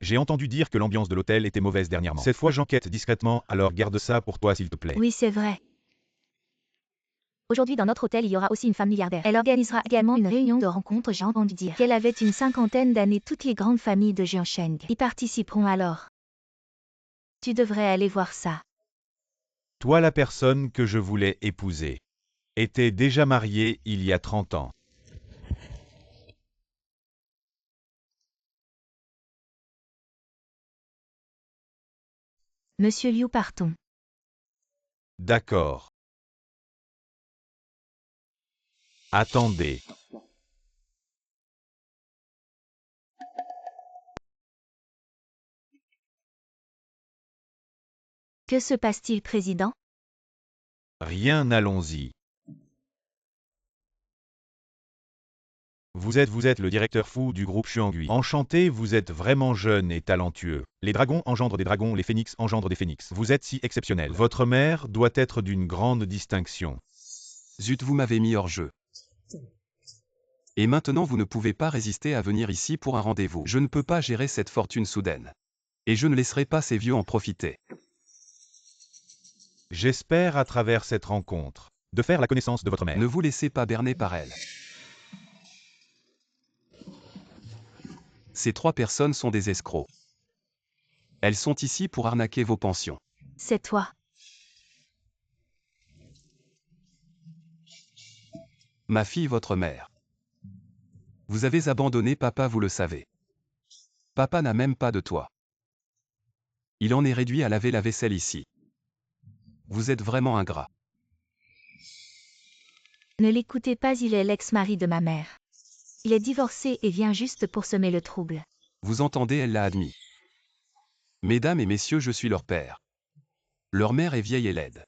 J'ai entendu dire que l'ambiance de l'hôtel était mauvaise dernièrement. Cette fois j'enquête discrètement, alors garde ça pour toi s'il te plaît. Oui, c'est vrai. Aujourd'hui dans notre hôtel, il y aura aussi une femme milliardaire. Elle organisera également une réunion de rencontre. J'ai entendu dire qu'elle avait une 50aine d'années. Toutes les grandes familles de Jiansheng y participeront alors. Tu devrais aller voir ça. Toi la personne que je voulais épouser. Était déjà mariée il y a 30 ans. Monsieur Liu, partons. D'accord. Attendez. Que se passe-t-il, président? Rien, allons-y. Vous êtes le directeur fou du groupe Xuangui. Enchanté, vous êtes vraiment jeune et talentueux. Les dragons engendrent des dragons, les phénix engendrent des phénix. Vous êtes si exceptionnel. Votre mère doit être d'une grande distinction. Zut, vous m'avez mis hors jeu. Et maintenant vous ne pouvez pas résister à venir ici pour un rendez-vous. Je ne peux pas gérer cette fortune soudaine. Et je ne laisserai pas ces vieux en profiter. J'espère à travers cette rencontre de faire la connaissance de votre mère. Ne vous laissez pas berner par elle. Ces 3 personnes sont des escrocs. Elles sont ici pour arnaquer vos pensions. C'est toi. Ma fille, votre mère. Vous avez abandonné papa, vous le savez. Papa n'a même pas de toit. Il en est réduit à laver la vaisselle ici. Vous êtes vraiment ingrat. Ne l'écoutez pas, il est l'ex-mari de ma mère. Il est divorcé et vient juste pour semer le trouble. Vous entendez, elle l'a admis. Mesdames et messieurs, je suis leur père. Leur mère est vieille et laide.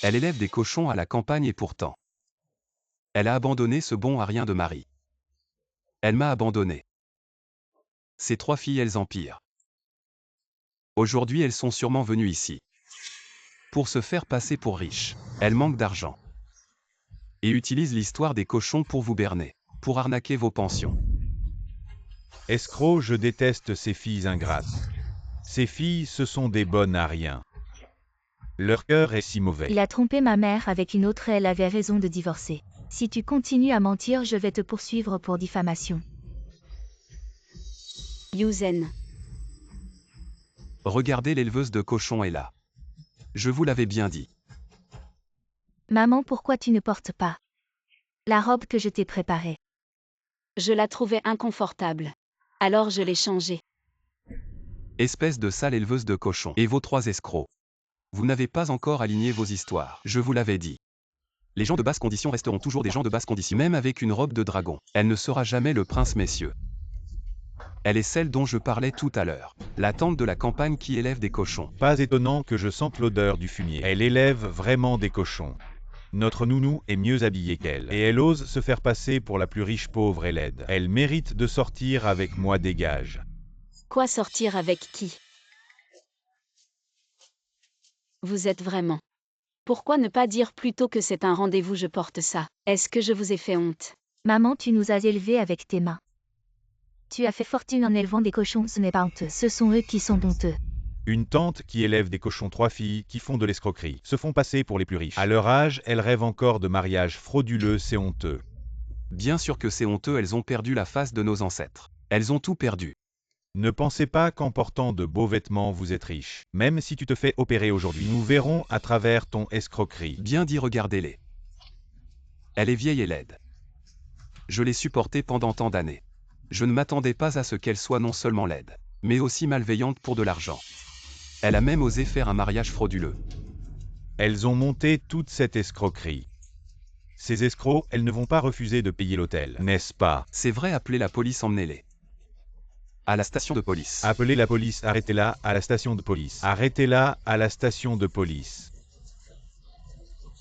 Elle élève des cochons à la campagne et pourtant. Elle a abandonné ce bon à rien de mari. Elle m'a abandonné. Ces 3 filles, elles empirent. Aujourd'hui, elles sont sûrement venues ici. Pour se faire passer pour riches. Elles manquent d'argent. Et utilisent l'histoire des cochons pour vous berner. Pour arnaquer vos pensions. Escroc, je déteste ces filles ingrates. Ces filles, ce sont des bonnes à rien. Leur cœur est si mauvais. Il a trompé ma mère avec une autre, elle avait raison de divorcer. Si tu continues à mentir, je vais te poursuivre pour diffamation. Yuzen. Regardez, l'éleveuse de cochons est là. Je vous l'avais bien dit. Maman, pourquoi tu ne portes pas la robe que je t'ai préparée? Je la trouvais inconfortable. Alors je l'ai changée. Espèce de sale éleveuse de cochons. Et vos 3 escrocs. Vous n'avez pas encore aligné vos histoires. Je vous l'avais dit. Les gens de basse condition resteront toujours des gens de basse condition. Même avec une robe de dragon. Elle ne sera jamais le prince, messieurs. Elle est celle dont je parlais tout à l'heure. La tante de la campagne qui élève des cochons. Pas étonnant que je sente l'odeur du fumier. Elle élève vraiment des cochons. Notre nounou est mieux habillée qu'elle. Et elle ose se faire passer pour la plus riche pauvre et laide. Elle mérite de sortir avec moi, dégage. Quoi, sortir avec qui? Vous êtes vraiment. Pourquoi ne pas dire plutôt que c'est un rendez-vous, je porte ça? Est-ce que je vous ai fait honte? Maman, tu nous as élevés avec tes mains. Tu as fait fortune en élevant des cochons, ce n'est pas honteux. Ce sont eux qui sont honteux. Une tante qui élève des cochons, 3 filles qui font de l'escroquerie, se font passer pour les plus riches. À leur âge, elles rêvent encore de mariages frauduleux, c'est honteux. Bien sûr que c'est honteux, elles ont perdu la face de nos ancêtres. Elles ont tout perdu. Ne pensez pas qu'en portant de beaux vêtements vous êtes riche. Même si tu te fais opérer aujourd'hui, nous verrons à travers ton escroquerie. Bien dit, regardez-les. Elle est vieille et laide. Je l'ai supportée pendant tant d'années. Je ne m'attendais pas à ce qu'elle soit non seulement laide, mais aussi malveillante pour de l'argent. Elle a même osé faire un mariage frauduleux. Elles ont monté toute cette escroquerie. Ces escrocs, elles ne vont pas refuser de payer l'hôtel, n'est-ce pas? C'est vrai, appelez la police, emmenez-les. À la station de police. Appelez la police, arrêtez-la à la station de police. Arrêtez-la à la station de police.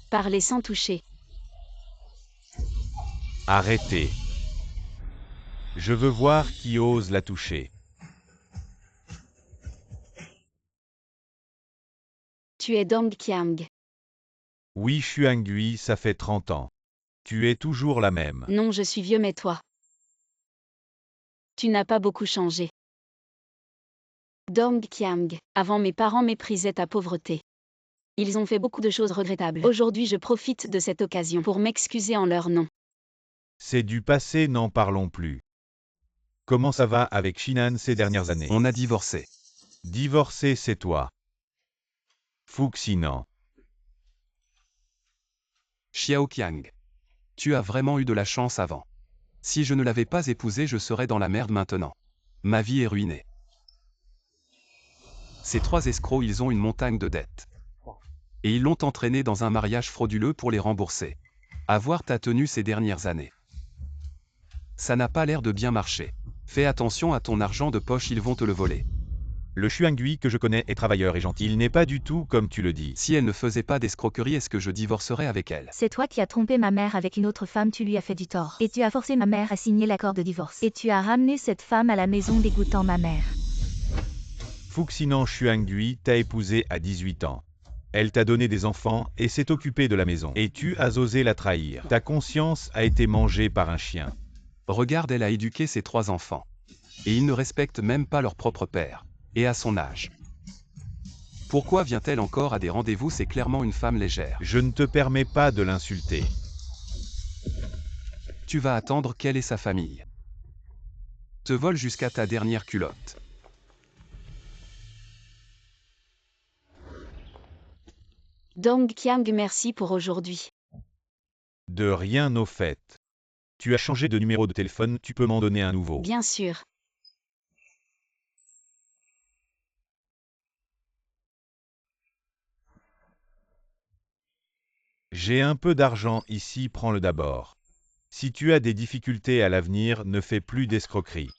Parlez sans toucher. Arrêtez. Je veux voir qui ose la toucher. Tu es Dong Qiang. Oui, Xuangui, ça fait 30 ans. Tu es toujours la même. Non, je suis vieux, mais toi. Tu n'as pas beaucoup changé. Dong Qiang. Avant mes parents méprisaient ta pauvreté. Ils ont fait beaucoup de choses regrettables. Aujourd'hui je profite de cette occasion pour m'excuser en leur nom. C'est du passé, n'en parlons plus. Comment ça va avec Shinan ces dernières années? On a divorcé. Divorcé, c'est toi. Fuxinan. Xiaoqiang. Tu as vraiment eu de la chance avant. Si je ne l'avais pas épousé, je serais dans la merde maintenant. Ma vie est ruinée. Ces 3 escrocs, ils ont une montagne de dettes. Et ils l'ont entraîné dans un mariage frauduleux pour les rembourser. À voir ta tenue ces dernières années. Ça n'a pas l'air de bien marcher. Fais attention à ton argent de poche, ils vont te le voler. Le Xuangui que je connais est travailleur et gentil. Il n'est pas du tout comme tu le dis. Si elle ne faisait pas d'escroquerie, est-ce que je divorcerais avec elle? C'est toi qui as trompé ma mère avec une autre femme, tu lui as fait du tort. Et tu as forcé ma mère à signer l'accord de divorce. Et tu as ramené cette femme à la maison dégoûtant ma mère. Fuxinan Xuangui t'a épousé à 18 ans. Elle t'a donné des enfants et s'est occupée de la maison. Et tu as osé la trahir. Ta conscience a été mangée par un chien. Regarde, elle a éduqué ses 3 enfants. Et ils ne respectent même pas leur propre père. Et à son âge. Pourquoi vient-elle encore à des rendez-vous? C'est clairement une femme légère. Je ne te permets pas de l'insulter. Tu vas attendre quelle est sa famille. Te vole jusqu'à ta dernière culotte. Dong Qiang, merci pour aujourd'hui. De rien au fait. Tu as changé de numéro de téléphone, tu peux m'en donner un nouveau. Bien sûr. J'ai un peu d'argent ici, prends-le d'abord. Si tu as des difficultés à l'avenir, ne fais plus d'escroquerie.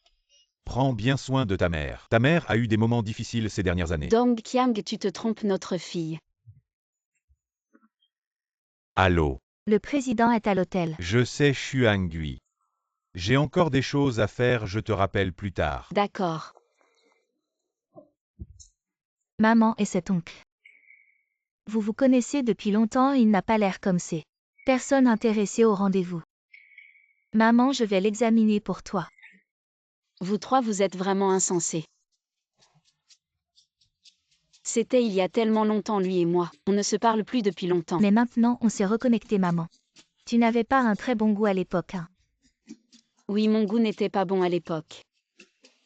Prends bien soin de ta mère. Ta mère a eu des moments difficiles ces dernières années. Dong Qiang, tu te trompes, notre fille. Allô? Le président est à l'hôtel. Je sais, Xuangui. J'ai encore des choses à faire, je te rappelle plus tard. D'accord. Maman et cet oncle. Vous vous connaissez depuis longtemps, il n'a pas l'air comme c'est. Personne intéressée au rendez-vous. Maman, je vais l'examiner pour toi. Vous 3, vous êtes vraiment insensés. C'était il y a tellement longtemps, lui et moi. On ne se parle plus depuis longtemps. Mais maintenant, on s'est reconnecté, maman. Tu n'avais pas un très bon goût à l'époque, hein. Oui, mon goût n'était pas bon à l'époque.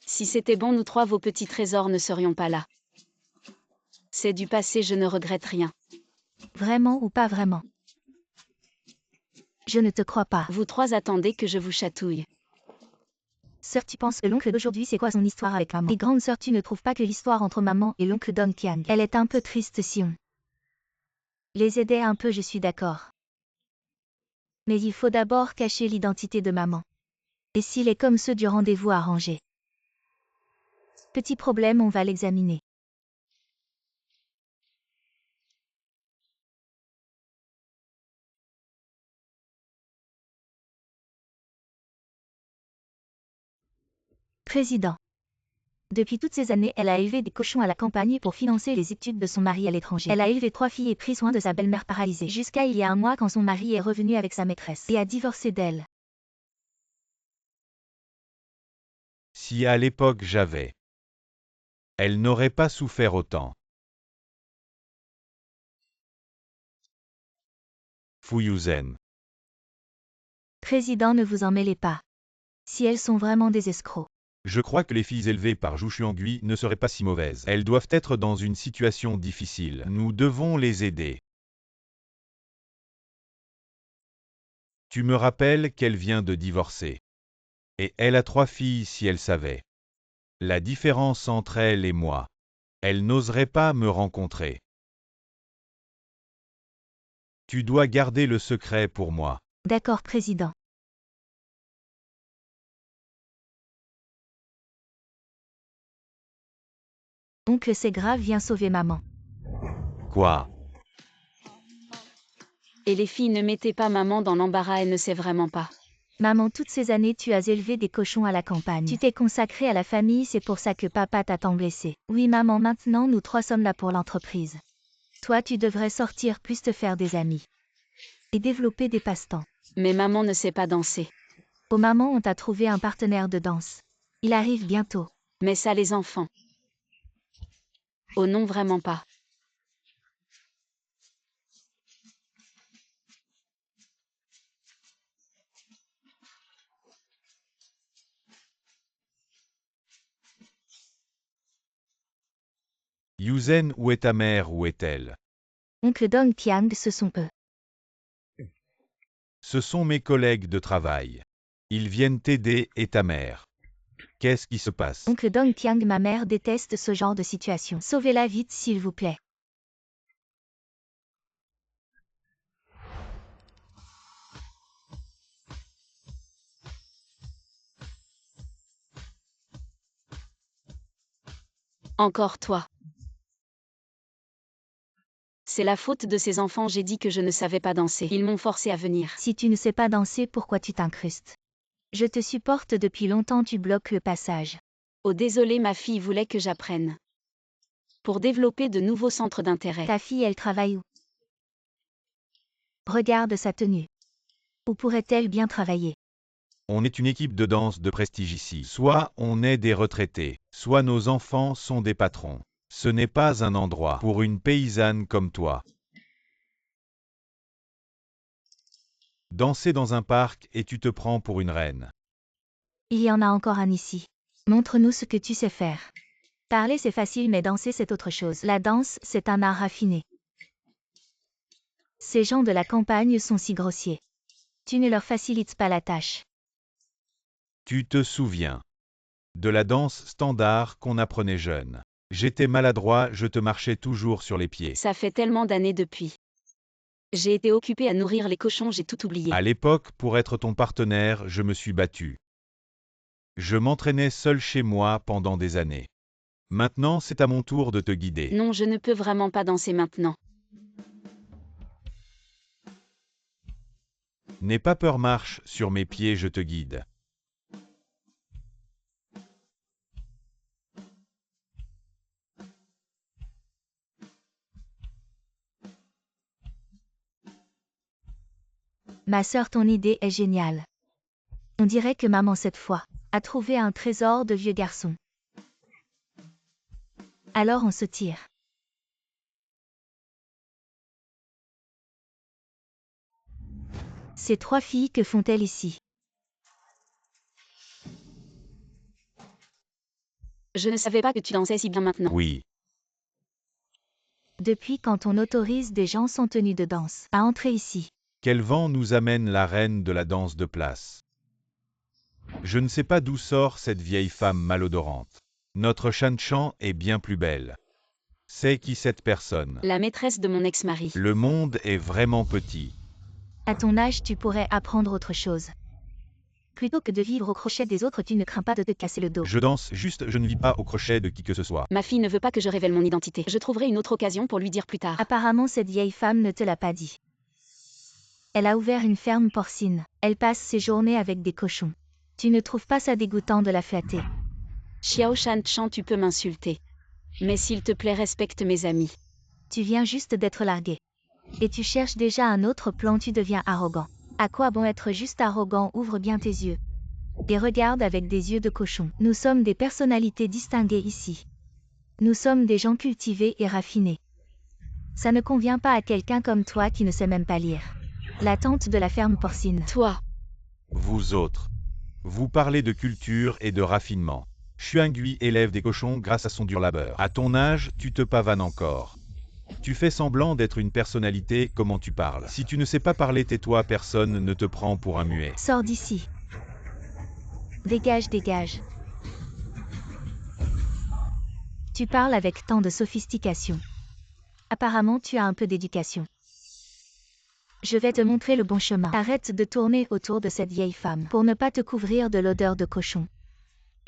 Si c'était bon, nous 3, vos petits trésors, ne serions pas là. C'est du passé, je ne regrette rien. Vraiment ou pas vraiment? Je ne te crois pas. Vous 3 attendez que je vous chatouille. Sœur, tu penses que l'oncle d'aujourd'hui, c'est quoi son histoire avec maman? Et grande sœur, tu ne trouves pas que l'histoire entre maman et l'oncle Dong Qiang, elle est un peu triste si on les aidait un peu, je suis d'accord. Mais il faut d'abord cacher l'identité de maman. Et s'il est comme ceux du rendez-vous arrangé? Petit problème, on va l'examiner. Président. Depuis toutes ces années, elle a élevé des cochons à la campagne pour financer les études de son mari à l'étranger. Elle a élevé 3 filles et pris soin de sa belle-mère paralysée. Jusqu'à il y a un mois quand son mari est revenu avec sa maîtresse et a divorcé d'elle. Si à l'époque j'avais, elle n'aurait pas souffert autant. Fuyuzen. Président, ne vous en mêlez pas. Si elles sont vraiment des escrocs. Je crois que les filles élevées par Zhu Xuangui ne seraient pas si mauvaises. Elles doivent être dans une situation difficile. Nous devons les aider. Tu me rappelles qu'elle vient de divorcer. Et elle a 3 filles si elle savait. La différence entre elle et moi. Elle n'oserait pas me rencontrer. Tu dois garder le secret pour moi. D'accord, président. Oncle, c'est grave, viens sauver maman. Quoi? Et les filles, ne mettez pas maman dans l'embarras, elle ne sait vraiment pas. Maman, toutes ces années, tu as élevé des cochons à la campagne. Tu t'es consacrée à la famille, c'est pour ça que papa t'a tant blessé. Oui, maman, maintenant, nous 3 sommes là pour l'entreprise. Toi, tu devrais sortir plus, te faire des amis. Et développer des passe-temps. Mais maman ne sait pas danser. Oh maman, on t'a trouvé un partenaire de danse. Il arrive bientôt. Mais ça, les enfants. Oh non, vraiment pas. Yuzen, où est ta mère, où est-elle? Oncle Dong Tiang, ce sont eux. Ce sont mes collègues de travail. Ils viennent t'aider et ta mère. Qu'est-ce qui se passe? Oncle Dong Tiang, ma mère déteste ce genre de situation. Sauvez-la vite, s'il vous plaît. Encore toi. C'est la faute de ces enfants, j'ai dit que je ne savais pas danser. Ils m'ont forcé à venir. Si tu ne sais pas danser, pourquoi tu t'incrustes? Je te supporte depuis longtemps, tu bloques le passage. Oh désolé, ma fille voulait que j'apprenne. Pour développer de nouveaux centres d'intérêt. Ta fille, elle travaille où? Regarde sa tenue. Où pourrait-elle bien travailler? On est une équipe de danse de prestige ici. Soit on est des retraités, soit nos enfants sont des patrons. Ce n'est pas un endroit pour une paysanne comme toi. Danser dans un parc et tu te prends pour une reine. Il y en a encore un ici. Montre-nous ce que tu sais faire. Parler c'est facile mais danser c'est autre chose. La danse, c'est un art raffiné. Ces gens de la campagne sont si grossiers. Tu ne leur facilites pas la tâche. Tu te souviens de la danse standard qu'on apprenait jeune. J'étais maladroit, je te marchais toujours sur les pieds. Ça fait tellement d'années depuis. J'ai été occupée à nourrir les cochons, j'ai tout oublié. À l'époque, pour être ton partenaire, je me suis battu. Je m'entraînais seul chez moi pendant des années. Maintenant, c'est à mon tour de te guider. Non, je ne peux vraiment pas danser maintenant. N'aie pas peur, marche sur mes pieds, je te guide. Ma sœur, ton idée est géniale. On dirait que maman cette fois a trouvé un trésor de vieux garçon. Alors on se tire. Ces trois filles, que font-elles ici? Je ne savais pas que tu dansais si bien maintenant. Oui. Depuis quand on autorise des gens sans tenue de danse à entrer ici? Quel vent nous amène la reine de la danse de place? Je ne sais pas d'où sort cette vieille femme malodorante. Notre Shanchan est bien plus belle. C'est qui cette personne? La maîtresse de mon ex-mari. Le monde est vraiment petit. À ton âge, tu pourrais apprendre autre chose. Plutôt que de vivre au crochet des autres, tu ne crains pas de te casser le dos. Je danse juste, je ne vis pas au crochet de qui que ce soit. Ma fille ne veut pas que je révèle mon identité. Je trouverai une autre occasion pour lui dire plus tard. Apparemment, cette vieille femme ne te l'a pas dit. Elle a ouvert une ferme porcine. Elle passe ses journées avec des cochons. Tu ne trouves pas ça dégoûtant de la flatter? Xiao Shanchan, tu peux m'insulter. Mais s'il te plaît, respecte mes amis. Tu viens juste d'être largué. Et tu cherches déjà un autre plan, tu deviens arrogant. À quoi bon être juste arrogant? Ouvre bien tes yeux. Et regarde avec des yeux de cochon. Nous sommes des personnalités distinguées ici. Nous sommes des gens cultivés et raffinés. Ça ne convient pas à quelqu'un comme toi qui ne sait même pas lire. La tante de la ferme porcine. Toi, Vous autres. Vous parlez de culture et de raffinement. Xuangui élève des cochons grâce à son dur labeur. À ton âge, tu te pavanes encore. Tu fais semblant d'être une personnalité, comment tu parles? Si tu ne sais pas parler, tais-toi, personne ne te prend pour un muet. Sors d'ici. Dégage, dégage. Tu parles avec tant de sophistication. Apparemment, tu as un peu d'éducation. Je vais te montrer le bon chemin. Arrête de tourner autour de cette vieille femme pour ne pas te couvrir de l'odeur de cochon.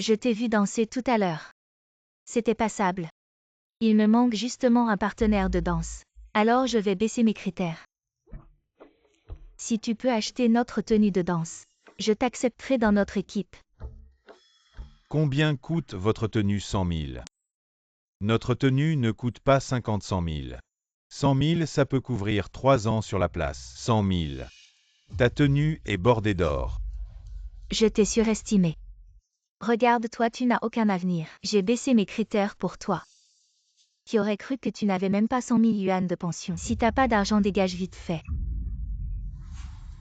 Je t'ai vu danser tout à l'heure. C'était passable. Il me manque justement un partenaire de danse. Alors je vais baisser mes critères. Si tu peux acheter notre tenue de danse, je t'accepterai dans notre équipe. Combien coûte votre tenue? 100 000. Notre tenue ne coûte pas 50-100 000. 100 000, ça peut couvrir 3 ans sur la place. 100 000. Ta tenue est bordée d'or. Je t'ai surestimé. Regarde-toi, tu n'as aucun avenir. J'ai baissé mes critères pour toi. Qui aurait cru que tu n'avais même pas 100 000 yuan de pension? Si t'as pas d'argent, dégage vite fait.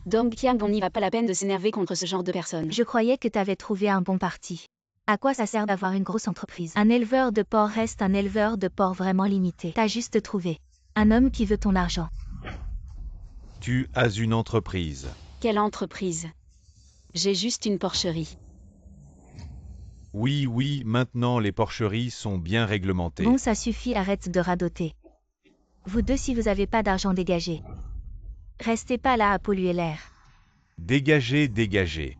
Dong Qiang, on n'y va pas la peine de s'énerver contre ce genre de personnes. Je croyais que t'avais trouvé un bon parti. À quoi ça sert d'avoir une grosse entreprise? Un éleveur de porc reste un éleveur de porc vraiment limité. T'as juste trouvé un homme qui veut ton argent. Tu as une entreprise. Quelle entreprise? J'ai juste une porcherie. Oui, oui, maintenant les porcheries sont bien réglementées. Bon, ça suffit, arrête de radoter. Vous deux, si vous avez pas d'argent, dégagez. Restez pas là à polluer l'air. Dégagez, dégagez.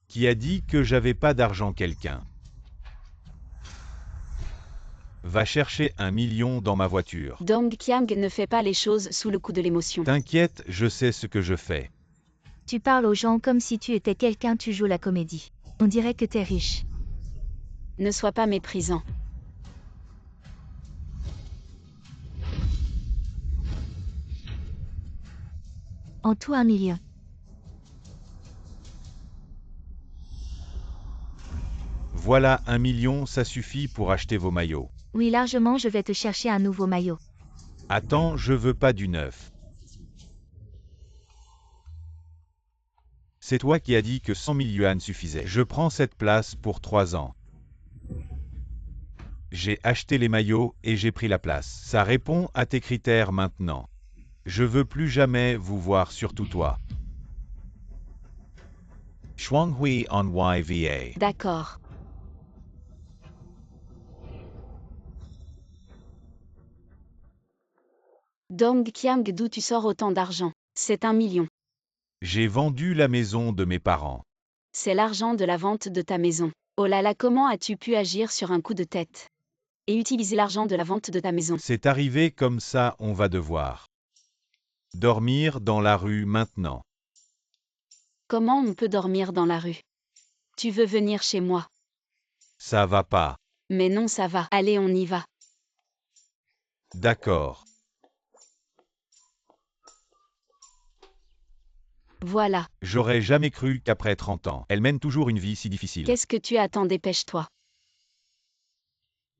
Qui a dit que j'avais pas d'argent, quelqu'un? Va chercher 1 million dans ma voiture. Dong Qiang ne fait pas les choses sous le coup de l'émotion. T'inquiète, je sais ce que je fais. Tu parles aux gens comme si tu étais quelqu'un, tu joues la comédie. On dirait que t'es riche. Ne sois pas méprisant. En tout 1 million. Voilà 1 million, ça suffit pour acheter vos maillots. Oui, largement, je vais te chercher un nouveau maillot. Attends, je veux pas du neuf. C'est toi qui as dit que 100 000 yuan suffisait. Je prends cette place pour 3 ans. J'ai acheté les maillots et j'ai pris la place. Ça répond à tes critères maintenant. Je veux plus jamais vous voir, surtout toi. Shuanghui on YVA. D'accord. Dong Qiang, d'où tu sors autant d'argent? C'est 1 million. J'ai vendu la maison de mes parents. C'est l'argent de la vente de ta maison. Oh là là, comment as-tu pu agir sur un coup de tête? Et utiliser l'argent de la vente de ta maison? C'est arrivé comme ça, on va devoir dormir dans la rue maintenant. Comment on peut dormir dans la rue? Tu veux venir chez moi? Ça va pas. Mais non, ça va. Allez, on y va. D'accord. Voilà. J'aurais jamais cru qu'après 30 ans, elle mène toujours une vie si difficile. Qu'est-ce que tu attends? Dépêche-toi.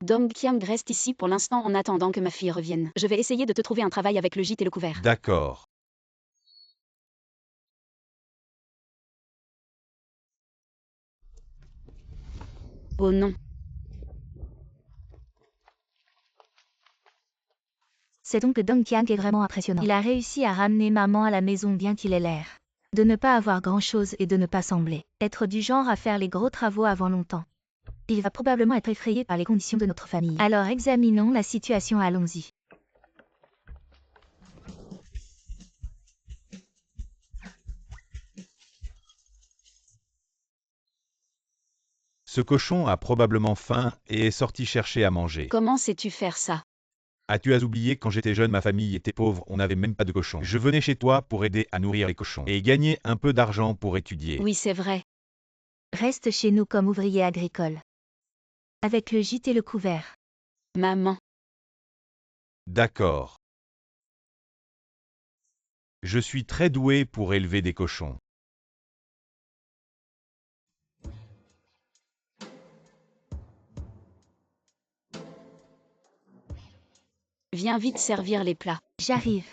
Dong Qiang reste ici pour l'instant en attendant que ma fille revienne. Je vais essayer de te trouver un travail avec le gîte et le couvert. D'accord. Oh non. C'est donc que Dong Qiang est vraiment impressionnant. Il a réussi à ramener maman à la maison bien qu'il ait l'air de ne pas avoir grand-chose et de ne pas sembler être du genre à faire les gros travaux avant longtemps. Il va probablement être effrayé par les conditions de notre famille. Alors examinons la situation, allons-y. Ce cochon a probablement faim et est sorti chercher à manger. Comment sais-tu faire ça? As-tu oublié quand j'étais jeune, ma famille était pauvre, on n'avait même pas de cochon. Je venais chez toi pour aider à nourrir les cochons et gagner un peu d'argent pour étudier. Oui, c'est vrai. Reste chez nous comme ouvrier agricole. Avec le gîte et le couvert. Maman. D'accord. Je suis très doué pour élever des cochons. Viens vite servir les plats. J'arrive.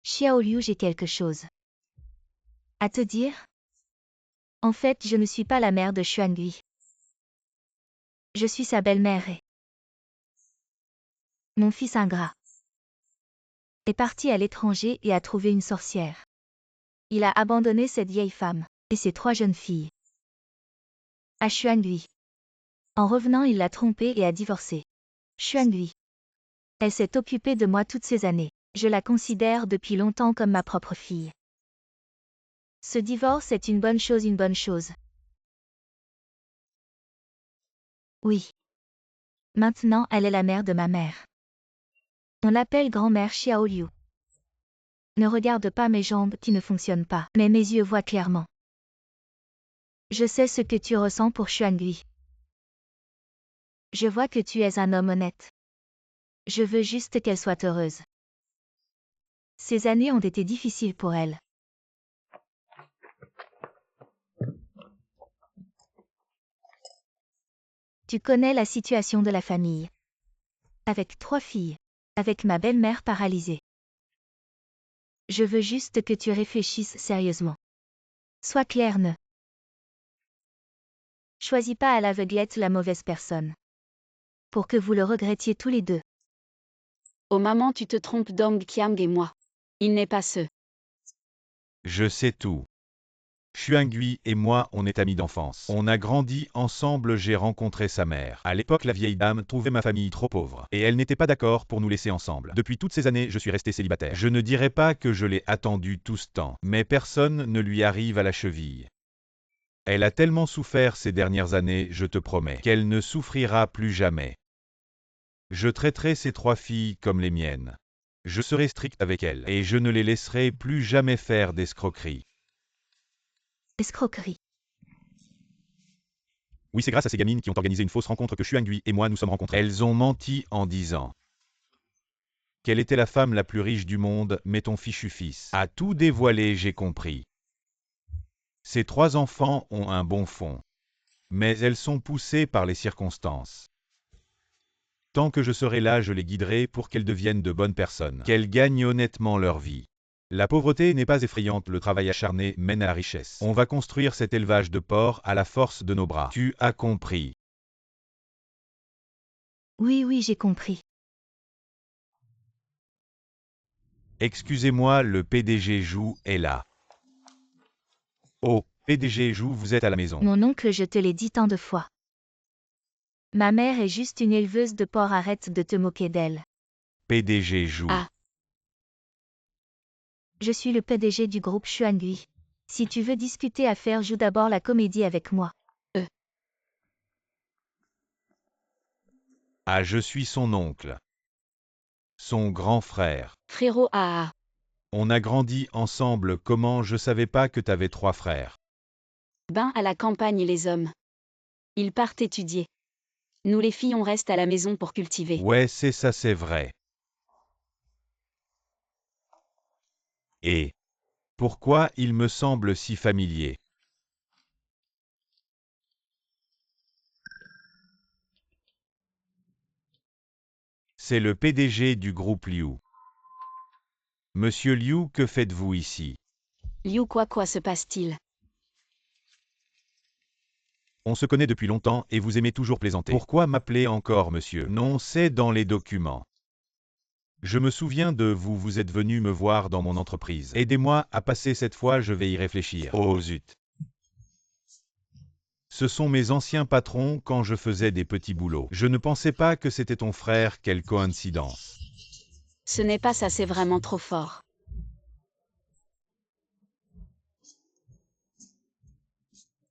Xiao Liu, j'ai quelque chose à te dire. En fait, je ne suis pas la mère de Xuangui. Je suis sa belle-mère et mon fils ingrat est parti à l'étranger et a trouvé une sorcière. Il a abandonné cette vieille femme et ses 3 jeunes filles à Xuangui. En revenant, il l'a trompée et a divorcé. Xuangui. Elle s'est occupée de moi toutes ces années. Je la considère depuis longtemps comme ma propre fille. Ce divorce est une bonne chose, une bonne chose. Oui. Maintenant, elle est la mère de ma mère. On l'appelle grand-mère Xiao Liu. Ne regarde pas mes jambes qui ne fonctionnent pas, mais mes yeux voient clairement. Je sais ce que tu ressens pour Xuangui. Je vois que tu es un homme honnête. Je veux juste qu'elle soit heureuse. Ces années ont été difficiles pour elle. Tu connais la situation de la famille. Avec 3 filles. Avec ma belle-mère paralysée. Je veux juste que tu réfléchisses sérieusement. Sois clair, ne choisis pas à l'aveuglette la mauvaise personne. Pour que vous le regrettiez tous les deux. Oh maman, tu te trompes Dong Qiang et moi. Il n'est pas ce. Je sais tout. Xuangui et moi, on est amis d'enfance. On a grandi ensemble, j'ai rencontré sa mère. À l'époque, la vieille dame trouvait ma famille trop pauvre. Et elle n'était pas d'accord pour nous laisser ensemble. Depuis toutes ces années, je suis resté célibataire. Je ne dirais pas que je l'ai attendu tout ce temps. Mais personne ne lui arrive à la cheville. Elle a tellement souffert ces dernières années, je te promets, qu'elle ne souffrira plus jamais. Je traiterai ces 3 filles comme les miennes. Je serai strict avec elles, et je ne les laisserai plus jamais faire d'escroquerie. Escroquerie. Oui, c'est grâce à ces gamines qui ont organisé une fausse rencontre que Xuangui et moi nous sommes rencontrés. Elles ont menti en disant qu'elle était la femme la plus riche du monde, mais ton fichu fils a tout dévoilé, j'ai compris. Ces 3 enfants ont un bon fond, mais elles sont poussées par les circonstances. Tant que je serai là, je les guiderai pour qu'elles deviennent de bonnes personnes, qu'elles gagnent honnêtement leur vie. La pauvreté n'est pas effrayante, le travail acharné mène à la richesse. On va construire cet élevage de porcs à la force de nos bras. Tu as compris. Oui, j'ai compris. Excusez-moi, le PDG Jou est là. Oh, PDG Jou, vous êtes à la maison. Mon oncle, je te l'ai dit tant de fois. Ma mère est juste une éleveuse de porcs, arrête de te moquer d'elle. PDG Jou. Ah. Je suis le PDG du groupe Xuangui. Si tu veux discuter affaires, joue d'abord la comédie avec moi. Ah, je suis son oncle. Son grand frère. Frérot ah. On a grandi ensemble, comment je savais pas que t'avais 3 frères. Ben à la campagne les hommes. Ils partent étudier. Nous les filles on reste à la maison pour cultiver. Ouais, c'est ça, c'est vrai. Et pourquoi il me semble si familier? C'est le PDG du groupe Liu. Monsieur Liu, que faites-vous ici? Liu quoi se passe-t-il? On se connaît depuis longtemps et vous aimez toujours plaisanter. Pourquoi m'appeler encore monsieur? Non, c'est dans les documents. Je me souviens de vous, vous êtes venu me voir dans mon entreprise. Aidez-moi à passer cette fois, je vais y réfléchir. Oh zut. Ce sont mes anciens patrons quand je faisais des petits boulots. Je ne pensais pas que c'était ton frère, quelle coïncidence. Ce n'est pas ça, c'est vraiment trop fort.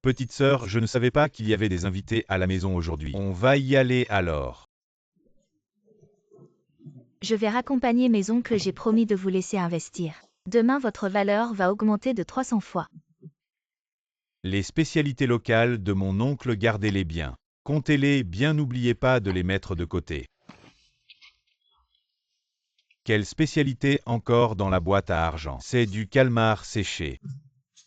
Petite sœur, je ne savais pas qu'il y avait des invités à la maison aujourd'hui. On va y aller alors. Je vais raccompagner mes oncles, j'ai promis de vous laisser investir. Demain, votre valeur va augmenter de 300 fois. Les spécialités locales de mon oncle, gardez-les bien. Comptez-les bien, n'oubliez pas de les mettre de côté. Quelle spécialité encore dans la boîte à argent? C'est du calmar séché.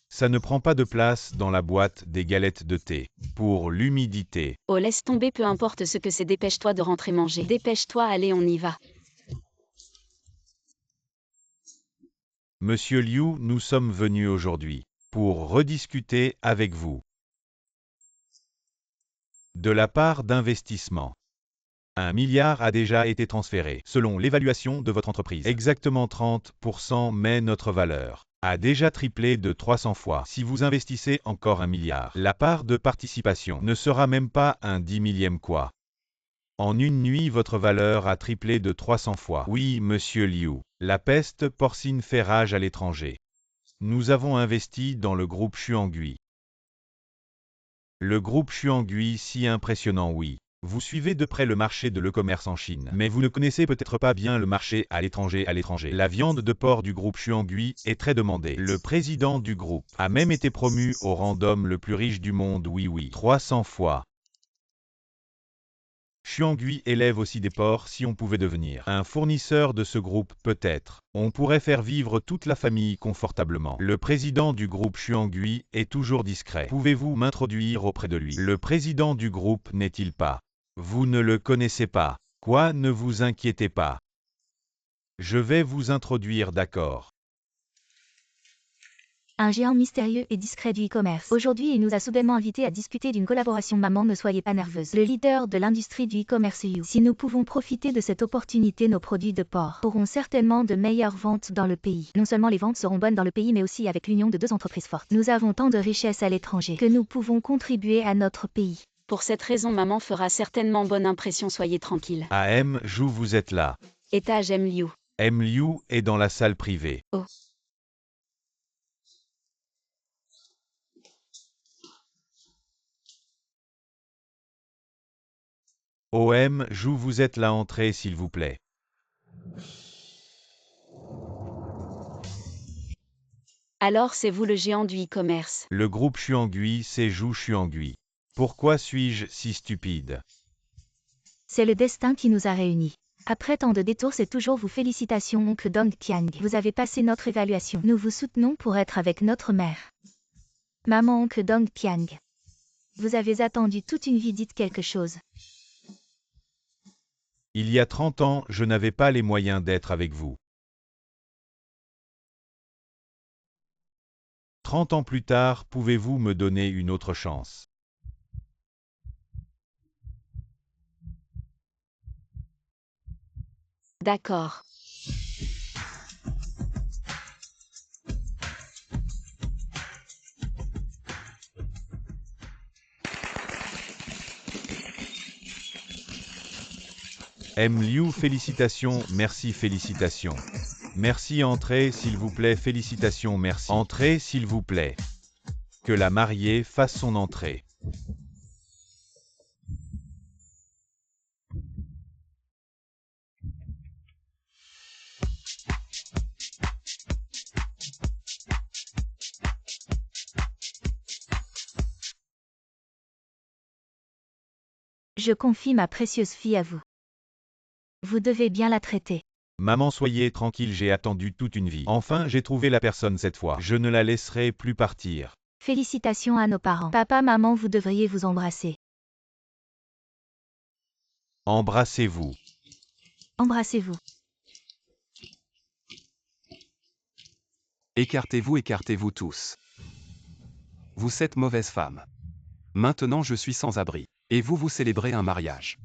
Ça ne prend pas de place dans la boîte des galettes de thé. Pour l'humidité. Oh laisse tomber, peu importe ce que c'est, dépêche-toi de rentrer manger. Dépêche-toi, allez on y va. Monsieur Liu, nous sommes venus aujourd'hui pour rediscuter avec vous de la part d'investissement. 1 milliard a déjà été transféré, selon l'évaluation de votre entreprise. Exactement 30%, mais notre valeur a déjà triplé de 300 fois. Si vous investissez encore 1 milliard, la part de participation ne sera même pas un 10 millième quoi. En une nuit, votre valeur a triplé de 300 fois. Oui, monsieur Liu, la peste porcine fait rage à l'étranger. Nous avons investi dans le groupe Xuangui. Le groupe Xuangui, si impressionnant, oui. Vous suivez de près le marché de l'e-commerce en Chine, mais vous ne connaissez peut-être pas bien le marché à l'étranger. La viande de porc du groupe Xuangui est très demandée. Le président du groupe a même été promu au rang d'homme le plus riche du monde, oui, 300 fois. Xuangui élève aussi des porcs si on pouvait devenir un fournisseur de ce groupe peut-être. On pourrait faire vivre toute la famille confortablement. Le président du groupe Xuangui est toujours discret. Pouvez-vous m'introduire auprès de lui? Le président du groupe n'est-il pas? Vous ne le connaissez pas. Quoi, ne vous inquiétez pas. Je vais vous introduire, d'accord. Un géant mystérieux et discret du e-commerce. Aujourd'hui, il nous a soudainement invités à discuter d'une collaboration. Maman, ne soyez pas nerveuse. Le leader de l'industrie du e-commerce You. Si nous pouvons profiter de cette opportunité, nos produits de porc auront certainement de meilleures ventes dans le pays. Non seulement les ventes seront bonnes dans le pays, mais aussi avec l'union de deux entreprises fortes. Nous avons tant de richesses à l'étranger que nous pouvons contribuer à notre pays. Pour cette raison, maman fera certainement bonne impression, soyez tranquille. AM, Jou, vous êtes là. Étage M. Liu. M. Liu est dans la salle privée. Oh. OM, Jou, vous êtes là, entrez s'il vous plaît. Alors c'est vous le géant du e-commerce. Le groupe Xuangui, c'est Jou Xuangui. Pourquoi suis-je si stupide? C'est le destin qui nous a réunis. Après tant de détours, c'est toujours vous. Félicitations, oncle Dong Qiang. Vous avez passé notre évaluation. Nous vous soutenons pour être avec notre mère. Maman, oncle Dong Qiang. Vous avez attendu toute une vie, dites quelque chose. Il y a 30 ans, je n'avais pas les moyens d'être avec vous. 30 ans plus tard, pouvez-vous me donner une autre chance? D'accord. M. Liu, félicitations, merci, félicitations. Merci, entrez, s'il vous plaît, félicitations, merci. Entrez, s'il vous plaît. Que la mariée fasse son entrée. Je confie ma précieuse fille à vous. Vous devez bien la traiter. Maman, soyez tranquille, j'ai attendu toute une vie. Enfin, j'ai trouvé la personne cette fois. Je ne la laisserai plus partir. Félicitations à nos parents. Papa, maman, vous devriez vous embrasser. Embrassez-vous. Embrassez-vous. Écartez-vous, écartez-vous tous. Vous, cette mauvaise femme. Maintenant je suis sans abri. Et vous célébrez un mariage.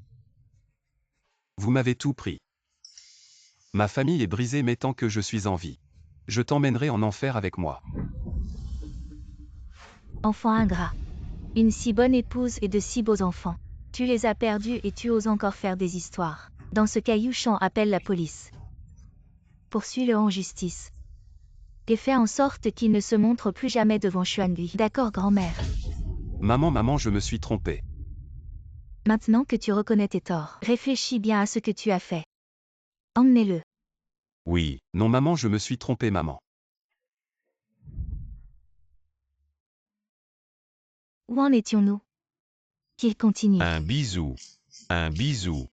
Vous m'avez tout pris. Ma famille est brisée, mais tant que je suis en vie, je t'emmènerai en enfer avec moi. Enfant ingrat. Une si bonne épouse et de si beaux enfants. Tu les as perdus et tu oses encore faire des histoires. Dans ce cas, Yu Shan appelle la police. Poursuis-le en justice. Et fais en sorte qu'il ne se montre plus jamais devant Xuangui. D'accord, grand-mère. Maman, je me suis trompée. Maintenant que tu reconnais tes torts, réfléchis bien à ce que tu as fait. Emmenez-le. Oui. Non maman, je me suis trompée maman. Où en étions-nous? Qu'il continue. Un bisou. Un bisou.